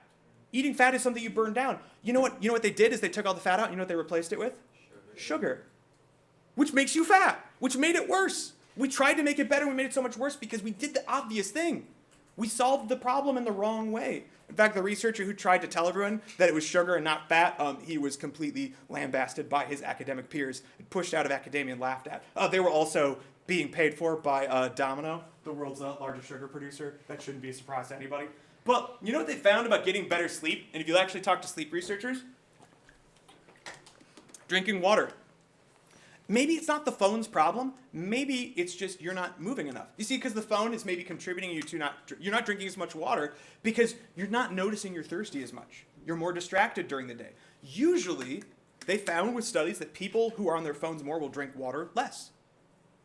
Eating fat is something you burn down. You know what they did is they took all the fat out. You know what they replaced it with? Sugar. Which makes you fat. Which made it worse. We tried to make it better. We made it so much worse because we did the obvious thing. We solved the problem in the wrong way. In fact, the researcher who tried to tell everyone that it was sugar and not fat, he was completely lambasted by his academic peers, pushed out of academia and laughed at. They were also being paid for by Domino, the world's largest sugar producer. That shouldn't be a surprise to anybody. But you know what they found about getting better sleep? And if you actually talk to sleep researchers? Drinking water. Maybe it's not the phone's problem. Maybe it's just you're not moving enough. You see, because the phone is maybe contributing you to you're not drinking as much water because you're not noticing you're thirsty as much. You're more distracted during the day. Usually, they found with studies that people who are on their phones more will drink water less.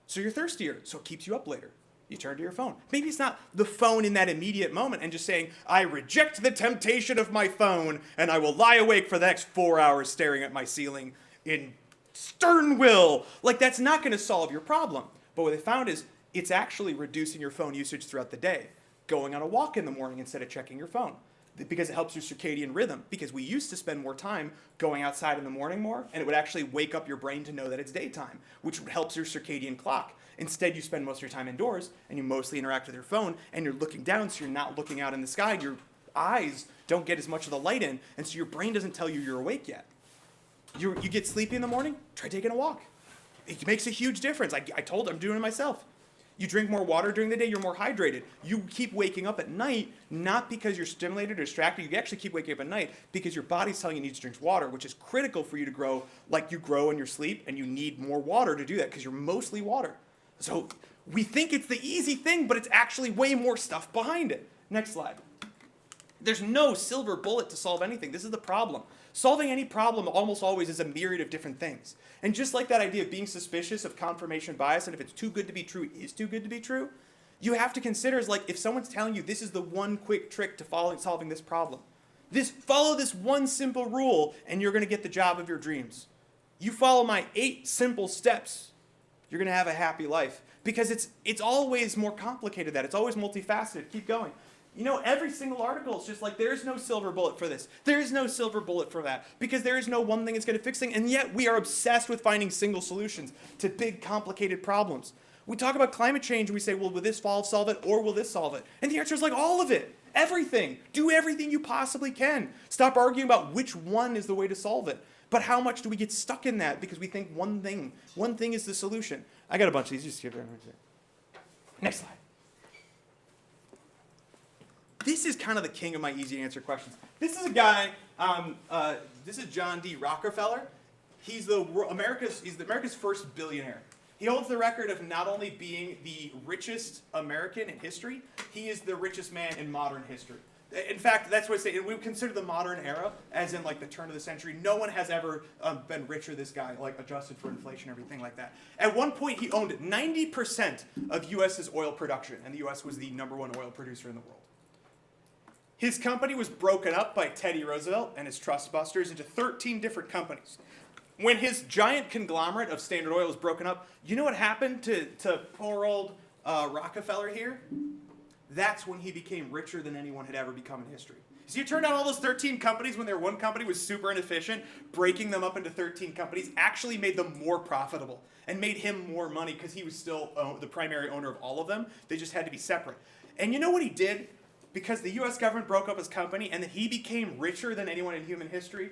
So you're thirstier, so it keeps you up later. You turn to your phone. Maybe it's not the phone in that immediate moment and just saying, I reject the temptation of my phone and I will lie awake for the next 4 hours staring at my ceiling in stern will. Like, that's not going to solve your problem. But what they found is it's actually reducing your phone usage throughout the day. Going on a walk in the morning instead of checking your phone. Because it helps your circadian rhythm. Because we used to spend more time going outside in the morning more, and it would actually wake up your brain to know that it's daytime, which helps your circadian clock. Instead, you spend most of your time indoors, and you mostly interact with your phone, and you're looking down, so you're not looking out in the sky. Your eyes don't get as much of the light in, and so your brain doesn't tell you you're awake yet. You get sleepy in the morning, try taking a walk. It makes a huge difference. I'm doing it myself. You drink more water during the day, you're more hydrated. You keep waking up at night, not because you're stimulated or distracted. You actually keep waking up at night because your body's telling you need to drink water, which is critical for you to grow like you grow in your sleep, and you need more water to do that because you're mostly water. So we think it's the easy thing, but it's actually way more stuff behind it. Next slide. There's no silver bullet to solve anything. This is the problem. Solving any problem almost always is a myriad of different things. And just like that idea of being suspicious of confirmation bias, and if it's too good to be true, it is too good to be true, you have to consider is like if someone's telling you this is the one quick trick to solving this problem. Follow this one simple rule and you're going to get the job of your dreams. You follow my 8 simple steps, you're going to have a happy life. Because it's always more complicated than that. It's always multifaceted. Keep going. You know, every single article is just like, there's no silver bullet for this. There is no silver bullet for that. Because there is no one thing that's going to fix things. And yet we are obsessed with finding single solutions to big, complicated problems. We talk about climate change and we say, well, will this solve it or will this solve it? And the answer is like all of it. Everything. Do everything you possibly can. Stop arguing about which one is the way to solve it. But how much do we get stuck in that because we think one thing is the solution? I got a bunch of these. Just skip it. Next slide. This is kind of the king of my easy to answer questions. This is a guy, this is John D. Rockefeller. He's America's first billionaire. He holds the record of not only being the richest American in history, he is the richest man in modern history. In fact, that's what I say. We consider the modern era, as in like the turn of the century. No one has ever been richer than this guy, like adjusted for inflation, everything like that. At one point, he owned 90% of U.S.'s oil production, and the U.S. was the #1 oil producer in the world. His company was broken up by Teddy Roosevelt and his trust busters into 13 different companies. When his giant conglomerate of Standard Oil was broken up, you know what happened to poor old Rockefeller here? That's when he became richer than anyone had ever become in history. So you turned out all those 13 companies when their one company was super inefficient, breaking them up into 13 companies actually made them more profitable and made him more money because he was still the primary owner of all of them. They just had to be separate. And you know what he did? Because the US government broke up his company and then he became richer than anyone in human history,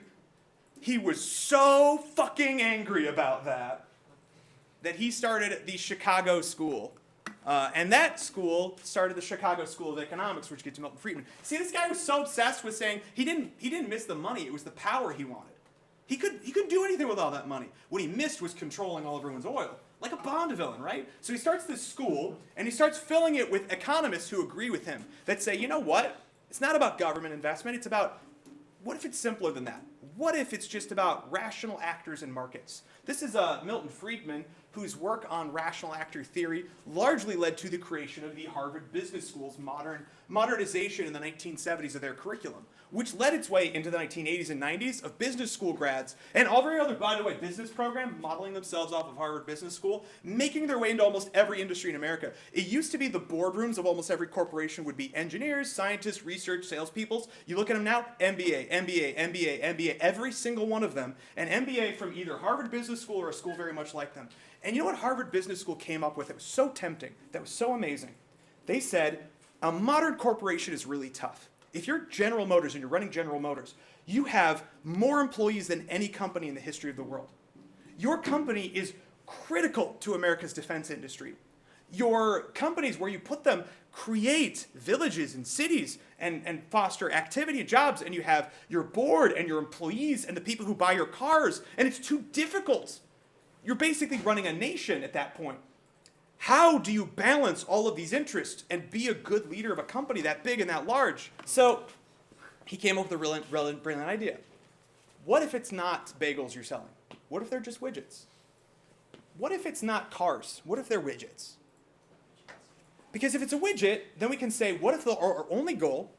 he was so fucking angry about that he started the Chicago School. And that school started the Chicago School of Economics, which gets Milton Friedman. See, this guy was so obsessed with saying he didn't miss the money, it was the power he wanted. He couldn't do anything with all that money. What he missed was controlling all of everyone's oil. Like a Bond villain, right? So he starts this school, and he starts filling it with economists who agree with him, that say, you know what? It's not about government investment, it's about, what if it's simpler than that? What if it's just about rational actors in markets? This is Milton Friedman, whose work on rational actor theory largely led to the creation of the Harvard Business School's modernization in the 1970s of their curriculum, which led its way into the 1980s and 90s of business school grads and every other, by the way, business program modeling themselves off of Harvard Business School, making their way into almost every industry in America. It used to be the boardrooms of almost every corporation would be engineers, scientists, research, salespeople. You look at them now, MBA, MBA, MBA, MBA, every single one of them, an MBA from either Harvard Business School or a school very much like them. And you know what Harvard Business School came up with? It was so tempting. That was so amazing. They said, a modern corporation is really tough. If you're General Motors and you're running General Motors, you have more employees than any company in the history of the world. Your company is critical to America's defense industry. Your companies, where you put them, create villages and cities and foster activity and jobs, and you have your board and your employees and the people who buy your cars, and it's too difficult. You're basically running a nation at that point. How do you balance all of these interests and be a good leader of a company that big and that large? So he came up with a brilliant idea. What if it's not bagels you're selling? What if they're just widgets? What if it's not cars? What if they're widgets? Because if it's a widget, then we can say, what if our only goal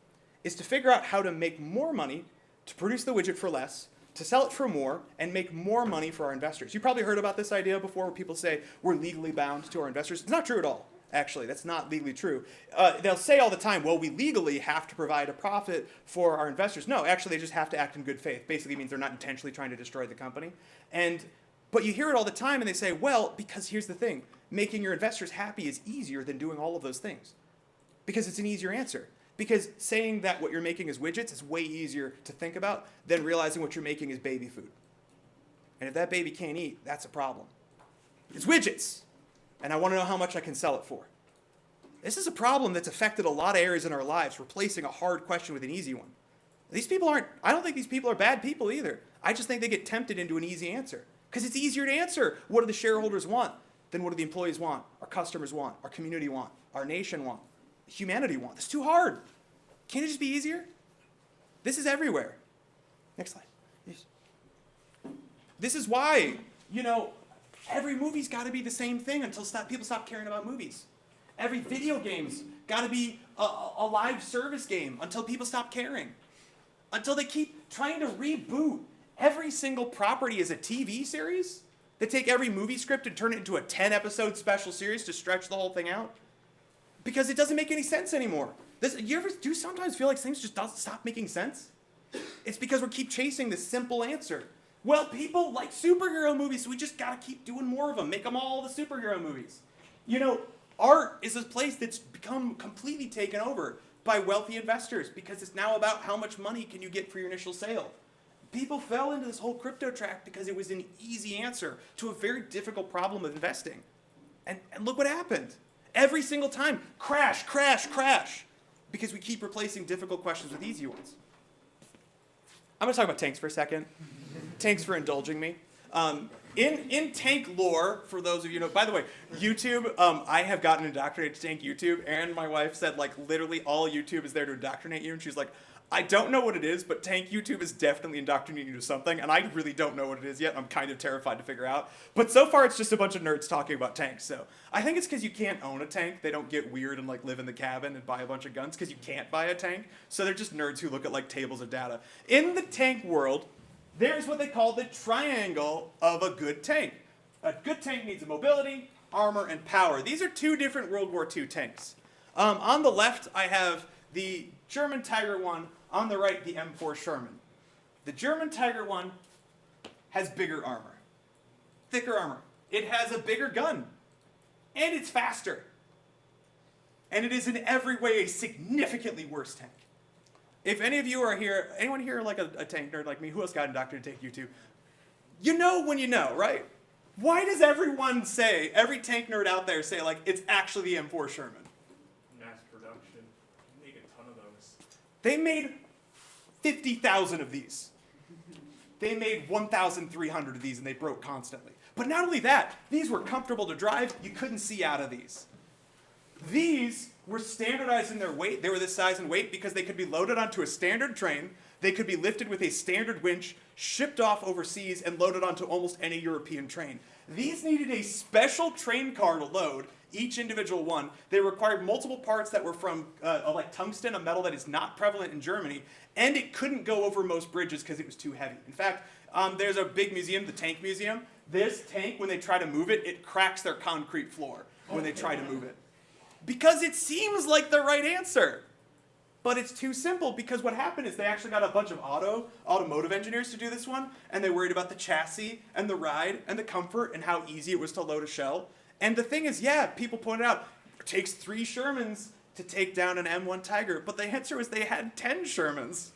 is to figure out how to make more money to produce the widget for less, to sell it for more, and make more money for our investors. You probably heard about this idea before where people say we're legally bound to our investors. It's not true at all, actually. That's not legally true. They'll say all the time, well, we legally have to provide a profit for our investors. No, actually, they just have to act in good faith. Basically means they're not intentionally trying to destroy the company. But you hear it all the time, and they say, well, because here's the thing. Making your investors happy is easier than doing all of those things. Because it's an easier answer. Because saying that what you're making is widgets is way easier to think about than realizing what you're making is baby food. And if that baby can't eat, that's a problem. It's widgets. And I want to know how much I can sell it for. This is a problem that's affected a lot of areas in our lives, replacing a hard question with an easy one. I don't think these people are bad people either. I just think they get tempted into an easy answer. Because it's easier to answer what do the shareholders want than what do the employees want, our customers want, our community want, our nation want. Humanity want. It's too hard. Can't it just be easier? This is everywhere. Next slide. Yes. This is why, every movie's got to be the same thing until people stop caring about movies. Every video game's got to be a live service game until people stop caring. Until they keep trying to reboot every single property as a TV series. They take every movie script and turn it into a 10-episode special series to stretch the whole thing out. Because it doesn't make any sense anymore. You ever do sometimes feel like things just don't stop making sense? It's because we keep chasing this simple answer. Well, people like superhero movies, so we just gotta keep doing more of them. Make them all the superhero movies. Art is a place that's become completely taken over by wealthy investors because it's now about how much money can you get for your initial sale. People fell into this whole crypto track because it was an easy answer to a very difficult problem of investing. And look what happened. Every single time, crash, crash, crash, because we keep replacing difficult questions with easy ones. I'm going to talk about tanks for a second. Thanks for indulging me. In tank lore, for those of you who know, by the way, YouTube, I have gotten indoctrinated to tank YouTube, and my wife said, literally all YouTube is there to indoctrinate you, and she's like, I don't know what it is, but tank YouTube is definitely indoctrinating you to something, and I really don't know what it is yet. I'm kind of terrified to figure out. But so far, it's just a bunch of nerds talking about tanks. So I think it's because you can't own a tank. They don't get weird and live in the cabin and buy a bunch of guns because you can't buy a tank. So they're just nerds who look at tables of data. In the tank world, there's what they call the triangle of a good tank. A good tank needs mobility, armor, and power. These are two different World War II tanks. On the left, I have the German Tiger 1. On the right, the M4 Sherman. The German Tiger 1 has bigger armor, thicker armor. It has a bigger gun, and it's faster. And it is in every way a significantly worse tank. If any of you are here, anyone here a tank nerd like me, who else got indoctrinated to take U2? You know when you know, right? Why does everyone say, every tank nerd out there say, it's actually the M4 Sherman? Mass production. Make a ton of those. They made 50,000 of these. They made 1,300 of these, and they broke constantly. But not only that, these were comfortable to drive. You couldn't see out of these. These were standardized in their weight. They were this size and weight because they could be loaded onto a standard train. They could be lifted with a standard winch, shipped off overseas, and loaded onto almost any European train. These needed a special train car to load, each individual one. They required multiple parts that were from tungsten, a metal that is not prevalent in Germany, and it couldn't go over most bridges because it was too heavy. In fact, there's a big museum, the Tank Museum. This tank, when they try to move it, it cracks their concrete floor when they try to move it. Because it seems like the right answer. But it's too simple because what happened is they actually got a bunch of automotive engineers to do this one, and they worried about the chassis and the ride and the comfort and how easy it was to load a shell. And the thing is, people pointed out, it takes 3 Shermans to take down an M1 Tiger, but the answer was they had 10 Shermans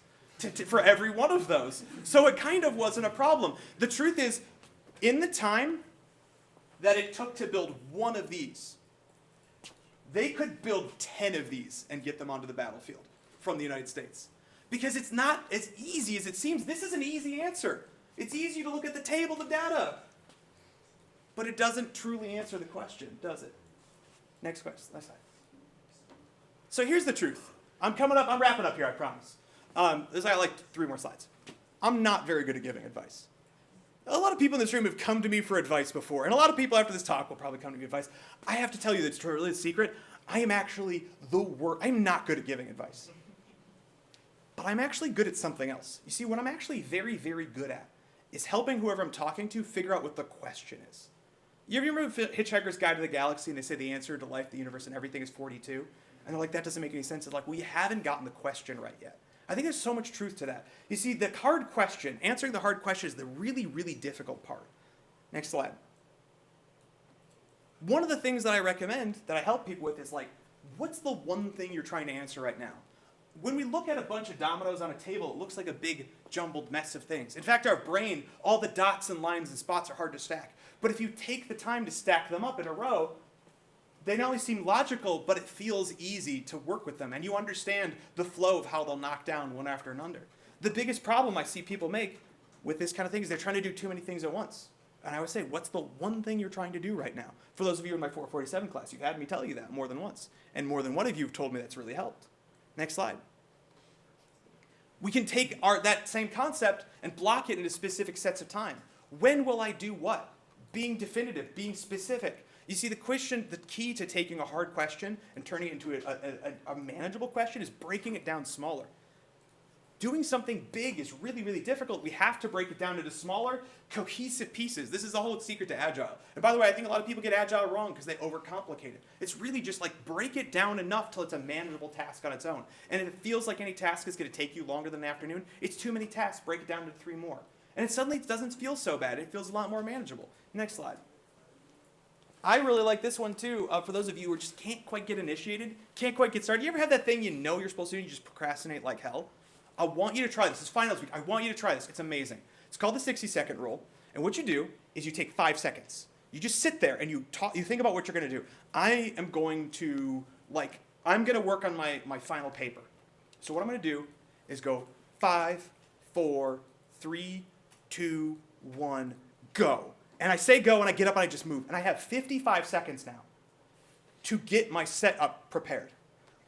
for every one of those. So it kind of wasn't a problem. The truth is, in the time that it took to build one of these, they could build 10 of these and get them onto the battlefield from the United States. Because it's not as easy as it seems. This is an easy answer. It's easy to look at the table of data. But it doesn't truly answer the question, does it? Next question. Next slide. So here's the truth. I'm wrapping up here, I promise. There's 3 more slides. I'm not very good at giving advice. A lot of people in this room have come to me for advice before, and a lot of people after this talk will probably come to me for advice. I have to tell you the secret. I am actually the worst. I'm not good at giving advice. But I'm actually good at something else. You see, what I'm actually very, very good at is helping whoever I'm talking to figure out what the question is. You ever remember Hitchhiker's Guide to the Galaxy, and they say the answer to life, the universe, and everything is 42? And they're like, that doesn't make any sense. It's like, well, you haven't gotten the question right yet. I think there's so much truth to that. You see, the hard question, answering the hard question is the really, really difficult part. Next slide. One of the things that I recommend, that I help people with is like, what's the one thing you're trying to answer right now? When we look at a bunch of dominoes on a table, it looks like a big jumbled mess of things. In fact, our brain, all the dots and lines and spots are hard to stack. But if you take the time to stack them up in a row, they not only seem logical, but it feels easy to work with them. And you understand the flow of how they'll knock down one after another. The biggest problem I see people make with this kind of thing is they're trying to do too many things at once. And I would say, what's the one thing you're trying to do right now? For those of you in my 447 class, you've had me tell you that more than once. And more than one of you have told me that's really helped. Next slide. We can take that same concept and block it into specific sets of time. When will I do what? Being definitive, being specific. You see, the key to taking a hard question and turning it into a manageable question is breaking it down smaller. Doing something big is really, really difficult. We have to break it down into smaller, cohesive pieces. This is the whole secret to Agile. And by the way, I think a lot of people get Agile wrong because they overcomplicate it. It's really just like break it down enough till it's a manageable task on its own. And if it feels like any task is going to take you longer than an afternoon, it's too many tasks. Break it down to 3 more. And it suddenly doesn't feel so bad. It feels a lot more manageable. Next slide. I really like this one too. For those of you who just can't quite get initiated, can't quite get started. You ever have that thing you know you're supposed to do and you just procrastinate like hell? I want you to try this. It's finals week. I want you to try this. It's amazing. It's called the 60-second rule. And what you do is you take 5 seconds. You just sit there and you think about what you're going to do. I'm going to work on my final paper. So what I'm going to do is go 5, 4, 3, 2, 1, go. And I say go and I get up and I just move. And I have 55 seconds now to get my setup prepared.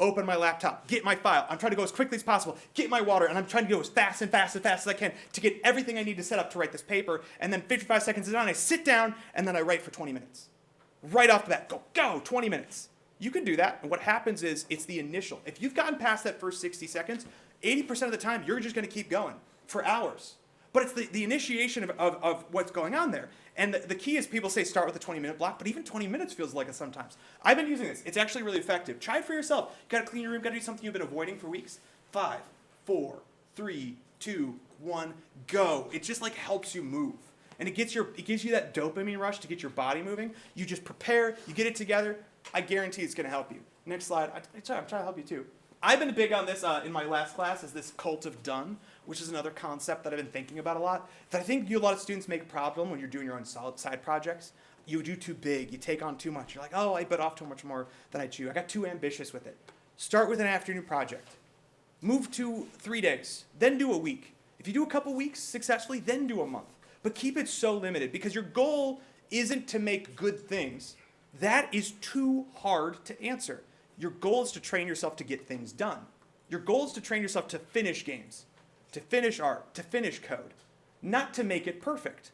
Open my laptop, get my file. I'm trying to go as quickly as possible, get my water, and I'm trying to go as fast and fast and fast as I can to get everything I need to set up to write this paper. And then 55 seconds is done, I sit down, and then I write for 20 minutes. Right off the bat, go, 20 minutes. You can do that, and what happens is it's the initial. If you've gotten past that first 60 seconds, 80% of the time, you're just going to keep going for hours. But it's the initiation of what's going on there. And the key is people say start with a 20-minute block, but even 20 minutes feels like it sometimes. I've been using this. It's actually really effective. Try it for yourself. You got to clean your room, got to do something you've been avoiding for weeks. 5, 4, 3, 2, 1, go. It just like helps you move. And it gives you that dopamine rush to get your body moving. You just prepare, you get it together. I guarantee it's going to help you. Next slide. I'm trying to help you too. I've been big on this in my last class is this cult of done, which is another concept that I've been thinking about a lot. That I think a lot of students make a problem when you're doing your own side projects. You do too big. You take on too much. You're like, oh, I bit off too much more than I chew. I got too ambitious with it. Start with an afternoon project. Move to 3 days. Then do a week. If you do a couple weeks successfully, then do a month. But keep it so limited because your goal isn't to make good things. That is too hard to answer. Your goal is to train yourself to get things done. Your goal is to train yourself to finish games, to finish art, to finish code, not to make it perfect.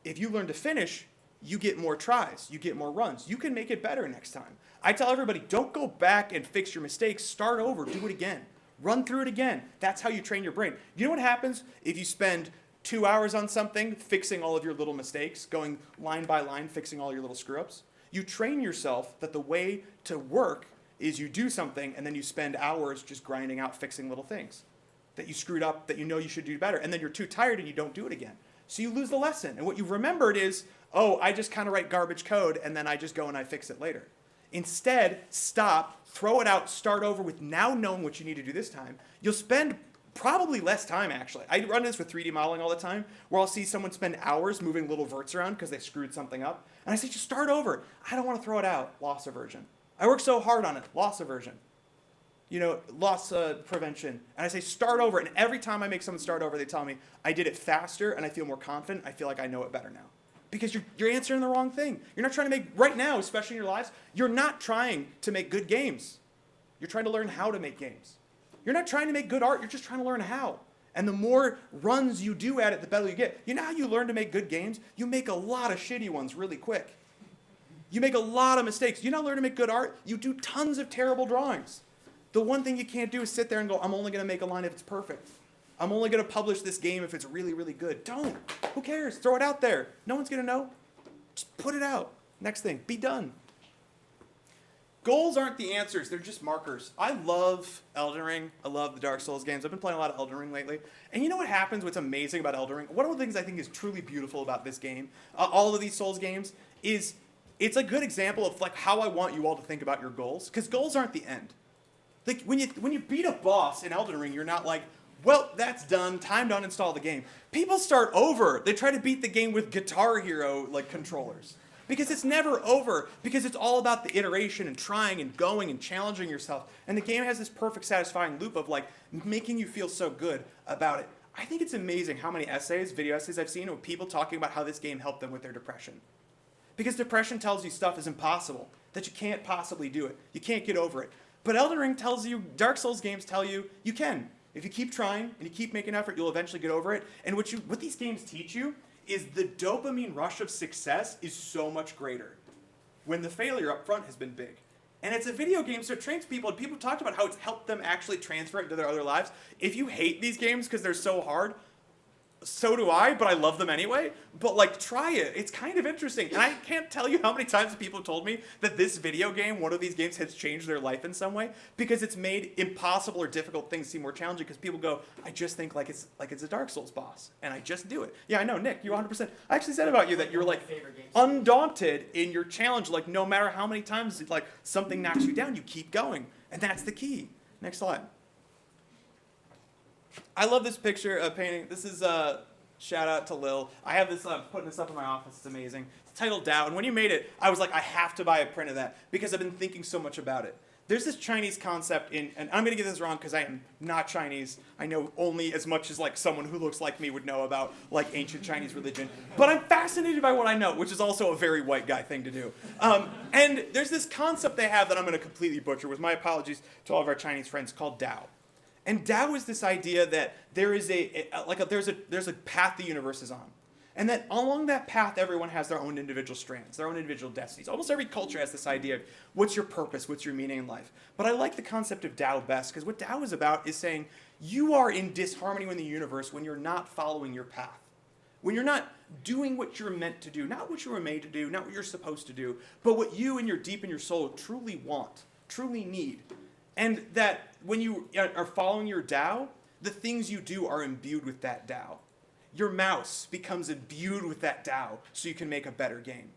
If you learn to finish, you get more tries, you get more runs. You can make it better next time. I tell everybody, don't go back and fix your mistakes. Start over, do it again. Run through it again. That's how you train your brain. You know what happens if you spend 2 hours on something, fixing all of your little mistakes, going line by line, fixing all your little screw-ups? You train yourself that the way to work is you do something and then you spend hours just grinding out fixing little things that you screwed up that you know you should do better. And then you're too tired and you don't do it again. So you lose the lesson. And what you've remembered is, oh, I just kind of write garbage code and then I just go and I fix it later. Instead, stop, throw it out, start over with now knowing what you need to do this time. You'll spend probably less time, actually. I run this with 3D modeling all the time, where I'll see someone spend hours moving little verts around because they screwed something up. And I say, just start over. I don't want to throw it out. Loss aversion. I work so hard on it. Loss aversion. Loss prevention. And I say, start over. And every time I make someone start over, they tell me, I did it faster and I feel more confident. I feel like I know it better now. Because you're answering the wrong thing. You're not trying to make, right now, especially in your lives, you're not trying to make good games. You're trying to learn how to make games. You're not trying to make good art. You're just trying to learn how. And the more runs you do at it, the better you get. You know how you learn to make good games? You make a lot of shitty ones really quick. You make a lot of mistakes. You not learn to make good art, you do tons of terrible drawings. The one thing you can't do is sit there and go, I'm only going to make a line if it's perfect. I'm only going to publish this game if it's really, really good. Don't. Who cares? Throw it out there. No one's going to know. Just put it out. Next thing. Be done. Goals aren't the answers. They're just markers. I love Elden Ring. I love the Dark Souls games. I've been playing a lot of Elden Ring lately. And you know what happens? What's amazing about Elden Ring? One of the things I think is truly beautiful about this game, all of these Souls games, is it's a good example of like how I want you all to think about your goals. Because goals aren't the end. Like when you beat a boss in Elden Ring, you're not like, well, that's done. Time to uninstall the game. People start over. They try to beat the game with Guitar Hero like controllers. Because it's never over. Because it's all about the iteration and trying and going and challenging yourself. And the game has this perfect satisfying loop of like making you feel so good about it. I think it's amazing how many essays, video essays I've seen of people talking about how this game helped them with their depression. Because depression tells you stuff is impossible. That you can't possibly do it. You can't get over it. But Elden Ring tells you, Dark Souls games tell you, you can. If you keep trying and you keep making effort, you'll eventually get over it. And what these games teach you is the dopamine rush of success is so much greater when the failure up front has been big. And it's a video game, so it trains people, and people talked about how it's helped them actually transfer it into their other lives. If you hate these games because they're so hard, so do I, but I love them anyway. But like, try it. It's kind of interesting. And I can't tell you how many times people have told me that this video game, one of these games, has changed their life in some way because it's made impossible or difficult things seem more challenging. Because people go, I just think like it's a Dark Souls boss, and I just do it. Yeah, I know, Nick, you're 100%. I actually said about you that you're like undaunted in your challenge. Like no matter how many times like something knocks you down, you keep going, and that's the key. Next slide. I love this picture of painting. This is shout out to Lil. I have this, putting this up in my office. It's amazing. It's titled Tao. And when you made it, I was like, I have to buy a print of that because I've been thinking so much about it. There's this Chinese concept and I'm going to get this wrong because I am not Chinese. I know only as much as like someone who looks like me would know about like ancient Chinese religion. But I'm fascinated by what I know, which is also a very white guy thing to do. And there's this concept they have that I'm going to completely butcher, with my apologies to all of our Chinese friends, called Tao. And Tao is this idea that there's a path the universe is on. And that along that path, everyone has their own individual strands, their own individual destinies. Almost every culture has this idea of what's your purpose, what's your meaning in life. But I like the concept of Tao best, because what Tao is about is saying you are in disharmony with the universe when you're not following your path. When you're not doing what you're meant to do, not what you were made to do, not what you're supposed to do, but what you and your deep in your soul truly want, truly need. And that when you are following your Tao, the things you do are imbued with that Tao. Your mouse becomes imbued with that Tao so you can make a better game.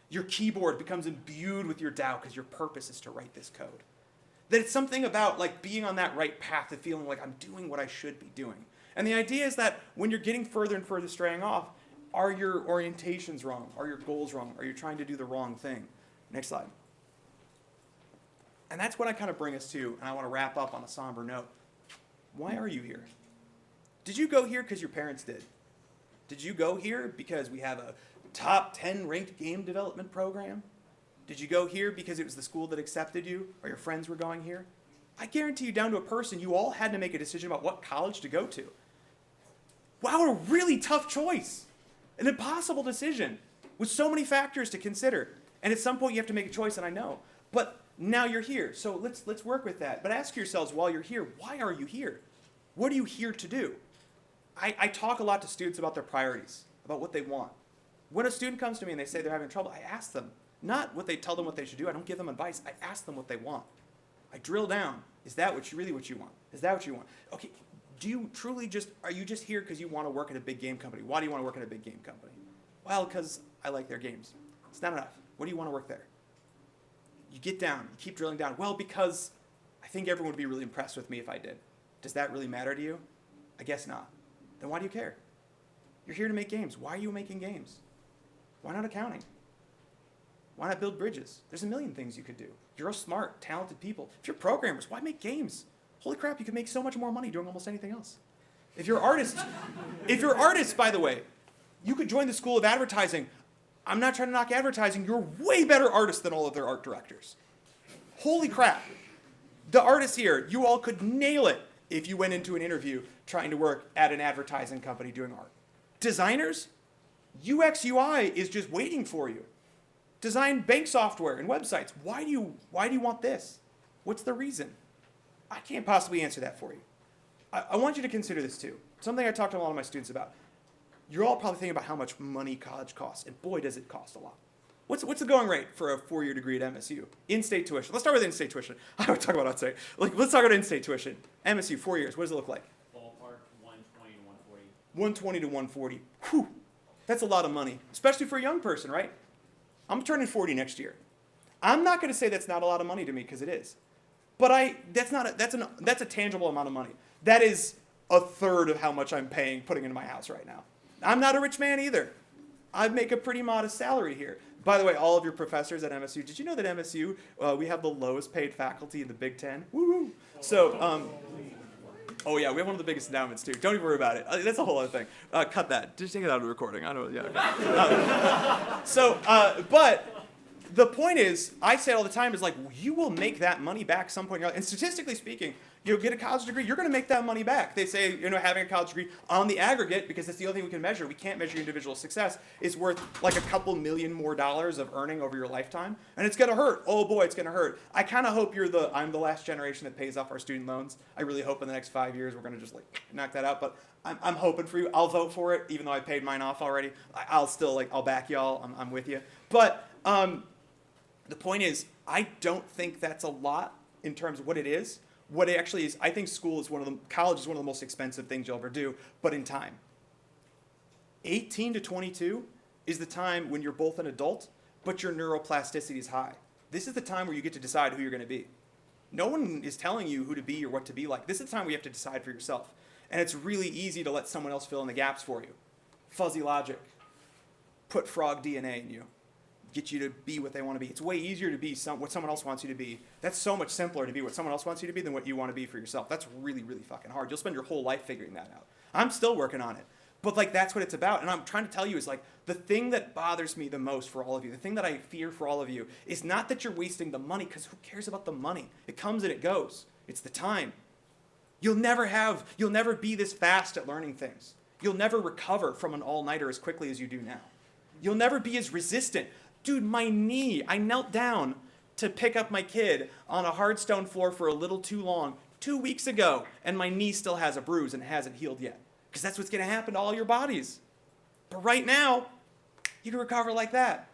Your keyboard becomes imbued with your Tao because your purpose is to write this code. That it's something about like being on that right path and feeling like I'm doing what I should be doing. And the idea is that when you're getting further and further straying off, are your orientations wrong? Are your goals wrong? Are you trying to do the wrong thing? Next slide. And that's what I kind of bring us to, and I want to wrap up on a somber note. Why are you here? Did you go here because your parents did? Did you go here because we have a top 10 ranked game development program? Did you go here because it was the school that accepted you, or your friends were going here? I guarantee you, down to a person, you all had to make a decision about what college to go to. Wow, a really tough choice. An impossible decision with so many factors to consider. And at some point you have to make a choice, and I know. But now you're here, so let's work with that. But ask yourselves while you're here, why are you here? What are you here to do? I talk a lot to students about their priorities, about what they want. When a student comes to me and they say they're having trouble, I ask them, not what they tell them what they should do. I don't give them advice. I ask them what they want. I drill down. Is that really what you want? Is that what you want? Okay, are you just here because you want to work at a big game company? Why do you want to work at a big game company? Well, because I like their games. It's not enough. What do you want to work there? You get down, you keep drilling down. Well, because I think everyone would be really impressed with me if I did. Does that really matter to you? I guess not. Then why do you care? You're here to make games. Why are you making games? Why not accounting? Why not build bridges? There's a million things you could do. You're all smart, talented people. If you're programmers, why make games? Holy crap, you could make so much more money doing almost anything else. If you're artists, by the way, you could join the School of Advertising. I'm not trying to knock advertising. You're way better artists than all of their art directors. Holy crap. The artists here, you all could nail it if you went into an interview trying to work at an advertising company doing art. Designers, UX, UI is just waiting for you. design bank software and websites. Why do you want this? What's the reason? I can't possibly answer that for you. I want you to consider this too. Something I talk to a lot of my students about. You're all probably thinking about how much money college costs, and boy, does it cost a lot. What's the going rate for a 4-year degree at MSU? In-state tuition. Let's start with in-state tuition. I would talk about outstate. Let's talk about in-state tuition. MSU, 4 years. What does it look like? Ballpark 120 to 140. 120 to 140. Whew. That's a lot of money, especially for a young person, right? I'm turning 40 next year. I'm not going to say that's not a lot of money to me, because it is. But that's a tangible amount of money. That is a third of how much I'm paying putting into my house right now. I'm not a rich man either. I make a pretty modest salary here. By the way, all of your professors at MSU, did you know that MSU, we have the lowest paid faculty in the Big Ten? Woo-hoo. So, oh yeah, we have one of the biggest endowments too. Don't even worry about it. That's a whole other thing. Cut that. Just take it out of the recording. I don't, yeah. Okay. But the point is, I say it all the time, is like, you will make that money back some point in your life. And statistically speaking, you'll get a college degree, you're going to make that money back. They say, having a college degree on the aggregate, because that's the only thing we can measure, we can't measure individual success, is worth like a couple million more dollars of earning over your lifetime. And it's going to hurt. Oh boy, it's going to hurt. I kind of hope I'm the last generation that pays off our student loans. I really hope in the next 5 years we're going to just knock that out. But I'm hoping for you. I'll vote for it, even though I paid mine off already. I'll still I'll back y'all. I'm with you. But the point is, I don't think that's a lot in terms of what it is. What it actually is, I think college is one of the most expensive things you'll ever do, but in time. 18 to 22 is the time when you're both an adult, but your neuroplasticity is high. This is the time where you get to decide who you're going to be. No one is telling you who to be or what to be like. This is the time where you have to decide for yourself. And it's really easy to let someone else fill in the gaps for you. Fuzzy logic. Put frog DNA in you. Get you to be what they want to be. It's way easier to be what someone else wants you to be. That's so much simpler to be what someone else wants you to be than what you want to be for yourself. That's really, really fucking hard. You'll spend your whole life figuring that out. I'm still working on it. But that's what it's about. And I'm trying to tell you is the thing that bothers me the most for all of you, the thing that I fear for all of you, is not that you're wasting the money, because who cares about the money? It comes and it goes. It's the time. You'll never be this fast at learning things. You'll never recover from an all-nighter as quickly as you do now. You'll never be as resistant. Dude, my knee, I knelt down to pick up my kid on a hard stone floor for a little too long 2 weeks ago, and my knee still has a bruise and it hasn't healed yet. Because that's what's going to happen to all your bodies. But right now, you can recover like that.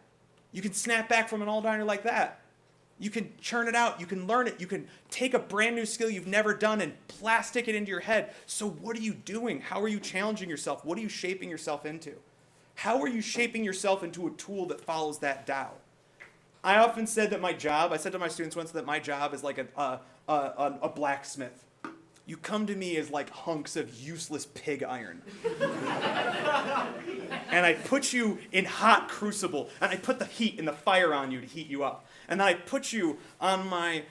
You can snap back from an all-nighter like that. You can churn it out. You can learn it. You can take a brand new skill you've never done and plastic it into your head. So what are you doing? How are you challenging yourself? What are you shaping yourself into? How are you shaping yourself into a tool that follows that Tao? I often said that I said to my students once that my job is like a blacksmith. You come to me as hunks of useless pig iron. And I put you in hot crucible, and I put the heat and the fire on you to heat you up. And then I put you on my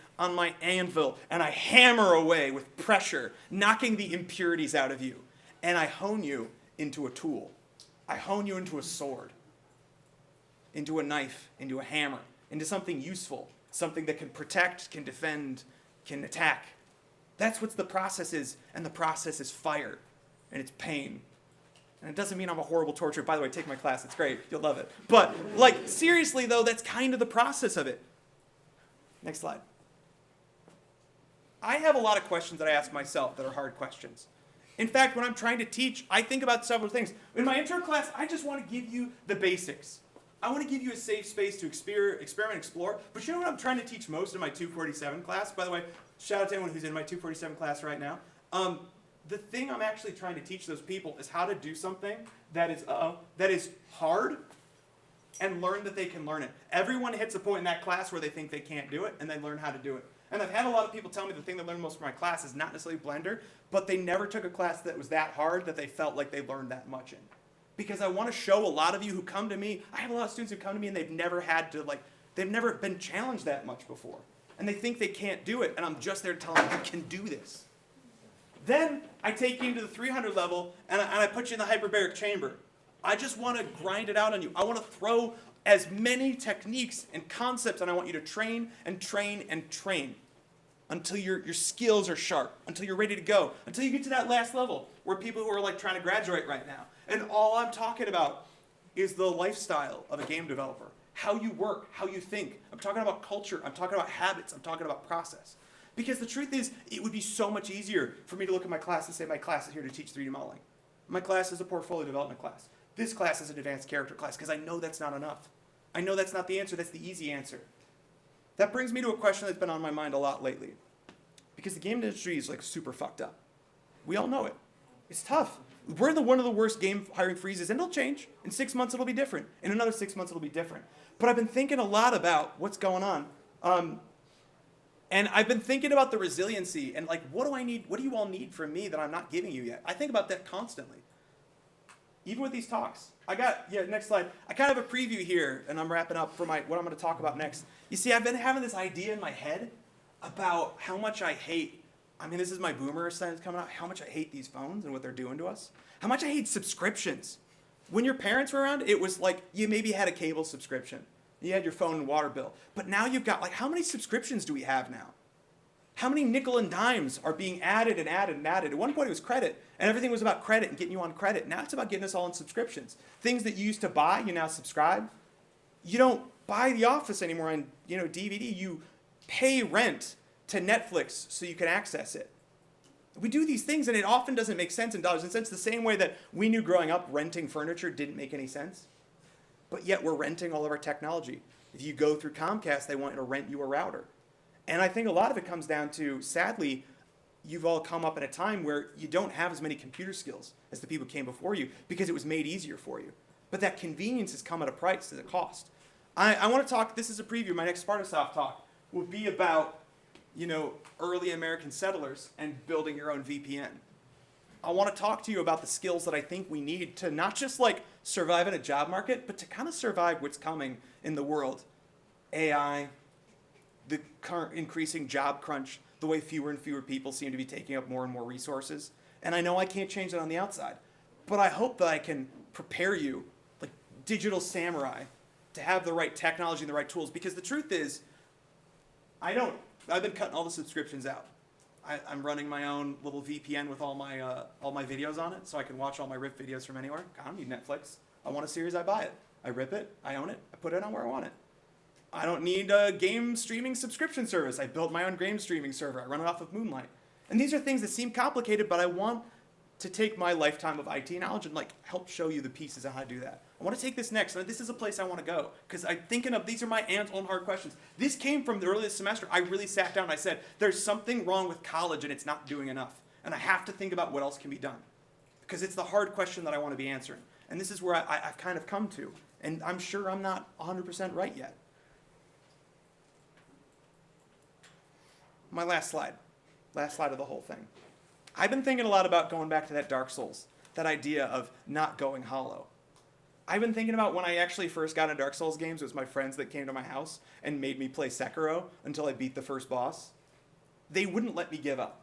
anvil, and I hammer away with pressure, knocking the impurities out of you. And I hone you into a tool. I hone you into a sword, into a knife, into a hammer, into something useful, something that can protect, can defend, can attack. That's what the process is, and the process is fire, and it's pain. And it doesn't mean I'm a horrible torturer. By the way, take my class, it's great, you'll love it. But, seriously though, that's kind of the process of it. Next slide. I have a lot of questions that I ask myself that are hard questions. In fact, when I'm trying to teach, I think about several things. In my intro class, I just want to give you the basics. I want to give you a safe space to experiment, explore. But you know what I'm trying to teach most in my 247 class? By the way, shout out to anyone who's in my 247 class right now. The thing I'm actually trying to teach those people is how to do something that is hard and learn that they can learn it. Everyone hits a point in that class where they think they can't do it, and they learn how to do it. And I've had a lot of people tell me the thing they learned most from my class is not necessarily Blender, but they never took a class that was that hard that they felt like they learned that much in. Because I want to show a lot of you who come to me, I have a lot of students who come to me and they've never been challenged that much before. And they think they can't do it, and I'm just there to tell them you can do this. Then I take you into the 300 level, and I put you in the hyperbaric chamber. I just want to grind it out on you. I want to throw as many techniques and concepts, and I want you to train and train and train until your skills are sharp, until you're ready to go, until you get to that last level where people who are trying to graduate right now. And all I'm talking about is the lifestyle of a game developer. how you work, how you think. I'm talking about culture. I'm talking about habits. I'm talking about process. Because the truth is, it would be so much easier for me to look at my class and say, my class is here to teach 3D modeling. My class is a portfolio development class. This class is an advanced character class, because I know that's not enough. I know that's not the answer. That's the easy answer. That brings me to a question that's been on my mind a lot lately. Because the game industry is like super fucked up. We all know it. It's tough. We're in one of the worst game hiring freezes, and it'll change. In 6 months, it'll be different. In another 6 months, it'll be different. But I've been thinking a lot about what's going on. And I've been thinking about the resiliency and like, what do I need? What do you all need from me that I'm not giving you yet? I think about that constantly. Even with these talks. Next slide. I kind of have a preview here, and I'm wrapping up for what I'm going to talk about next. You see, I've been having this idea in my head about how much I hate, this is my boomer side coming out, how much I hate these phones and what they're doing to us. How much I hate subscriptions. When your parents were around, it was like you maybe had a cable subscription. You had your phone and water bill. But now you've got, how many subscriptions do we have now? How many nickel and dimes are being added and added and added? At one point it was credit, and everything was about credit and getting you on credit. Now it's about getting us all in subscriptions. Things that you used to buy, you now subscribe. You don't buy The Office anymore on DVD. You pay rent to Netflix so you can access it. We do these things, and it often doesn't make sense in dollars and cents, the same way that we knew growing up renting furniture didn't make any sense. But yet we're renting all of our technology. If you go through Comcast, they want to rent you a router. And I think a lot of it comes down to, sadly, you've all come up in a time where you don't have as many computer skills as the people who came before you because it was made easier for you. But that convenience has come at a price, at a cost. I want to talk, this is a preview, my next Spartasoft talk will be about, early American settlers and building your own VPN. I want to talk to you about the skills that I think we need to not just survive in a job market, but to kind of survive what's coming in the world. AI, the current increasing job crunch, the way fewer and fewer people seem to be taking up more and more resources. And I know I can't change it on the outside, but I hope that I can prepare you, like digital samurai, to have the right technology and the right tools. Because the truth is, I've been cutting all the subscriptions out. I'm running my own little VPN with all my videos on it, so I can watch all my RIP videos from anywhere. I don't need Netflix. I want a series, I buy it. I rip it, I own it, I put it on where I want it. I don't need a game streaming subscription service. I built my own game streaming server. I run it off of Moonlight. And these are things that seem complicated, but I want to take my lifetime of IT knowledge and help show you the pieces of how to do that. I want to take this next, and this is a place I want to go, because I'm thinking of, these are my aunt's own hard questions. This came from the earliest semester. I really sat down and I said, there's something wrong with college and it's not doing enough. And I have to think about what else can be done. Because it's the hard question that I want to be answering. And this is where I've kind of come to. And I'm sure I'm not 100% right yet. My last slide of the whole thing. I've been thinking a lot about going back to that Dark Souls, that idea of not going hollow. I've been thinking about when I actually first got into Dark Souls games, it was my friends that came to my house and made me play Sekiro until I beat the first boss. They wouldn't let me give up.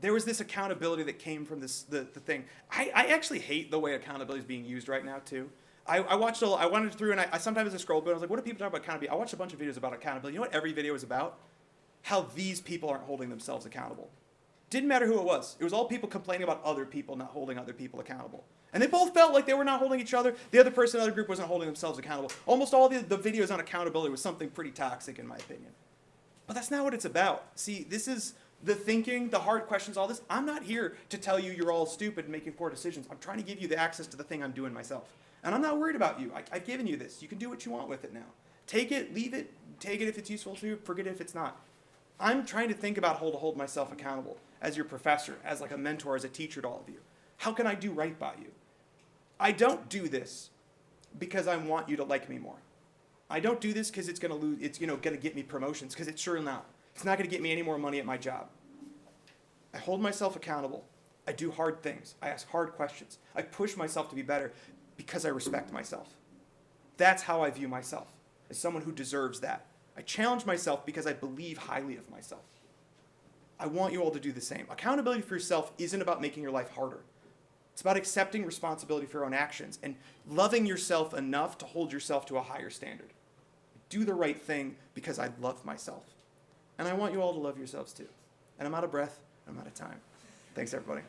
There was this accountability that came from the thing. I actually hate the way accountability is being used right now, too. I went through, and I sometimes I scrolled, but I was like, what do people talk about accountability? I watched a bunch of videos about accountability. You know what every video is about? How these people aren't holding themselves accountable. Didn't matter who it was. It was all people complaining about other people not holding other people accountable. And they both felt like they were not holding each other. The other person in the other group wasn't holding themselves accountable. Almost all the videos on accountability was something pretty toxic, in my opinion. But that's not what it's about. See, this is the thinking, the hard questions, all this. I'm not here to tell you you're all stupid and making poor decisions. I'm trying to give you the access to the thing I'm doing myself. And I'm not worried about you. I've given you this. You can do what you want with it now. Take it, leave it, take it if it's useful to you, forget it if it's not. I'm trying to think about how to hold myself accountable as your professor, as a mentor, as a teacher to all of you. How can I do right by you? I don't do this because I want you to like me more. I don't do this because it's going to get me promotions, because it's sure not. It's not going to get me any more money at my job. I hold myself accountable. I do hard things. I ask hard questions. I push myself to be better because I respect myself. That's how I view myself, as someone who deserves that. I challenge myself because I believe highly of myself. I want you all to do the same. Accountability for yourself isn't about making your life harder. It's about accepting responsibility for your own actions and loving yourself enough to hold yourself to a higher standard. Do the right thing because I love myself. And I want you all to love yourselves too. And I'm out of breath. I'm out of time. Thanks, everybody.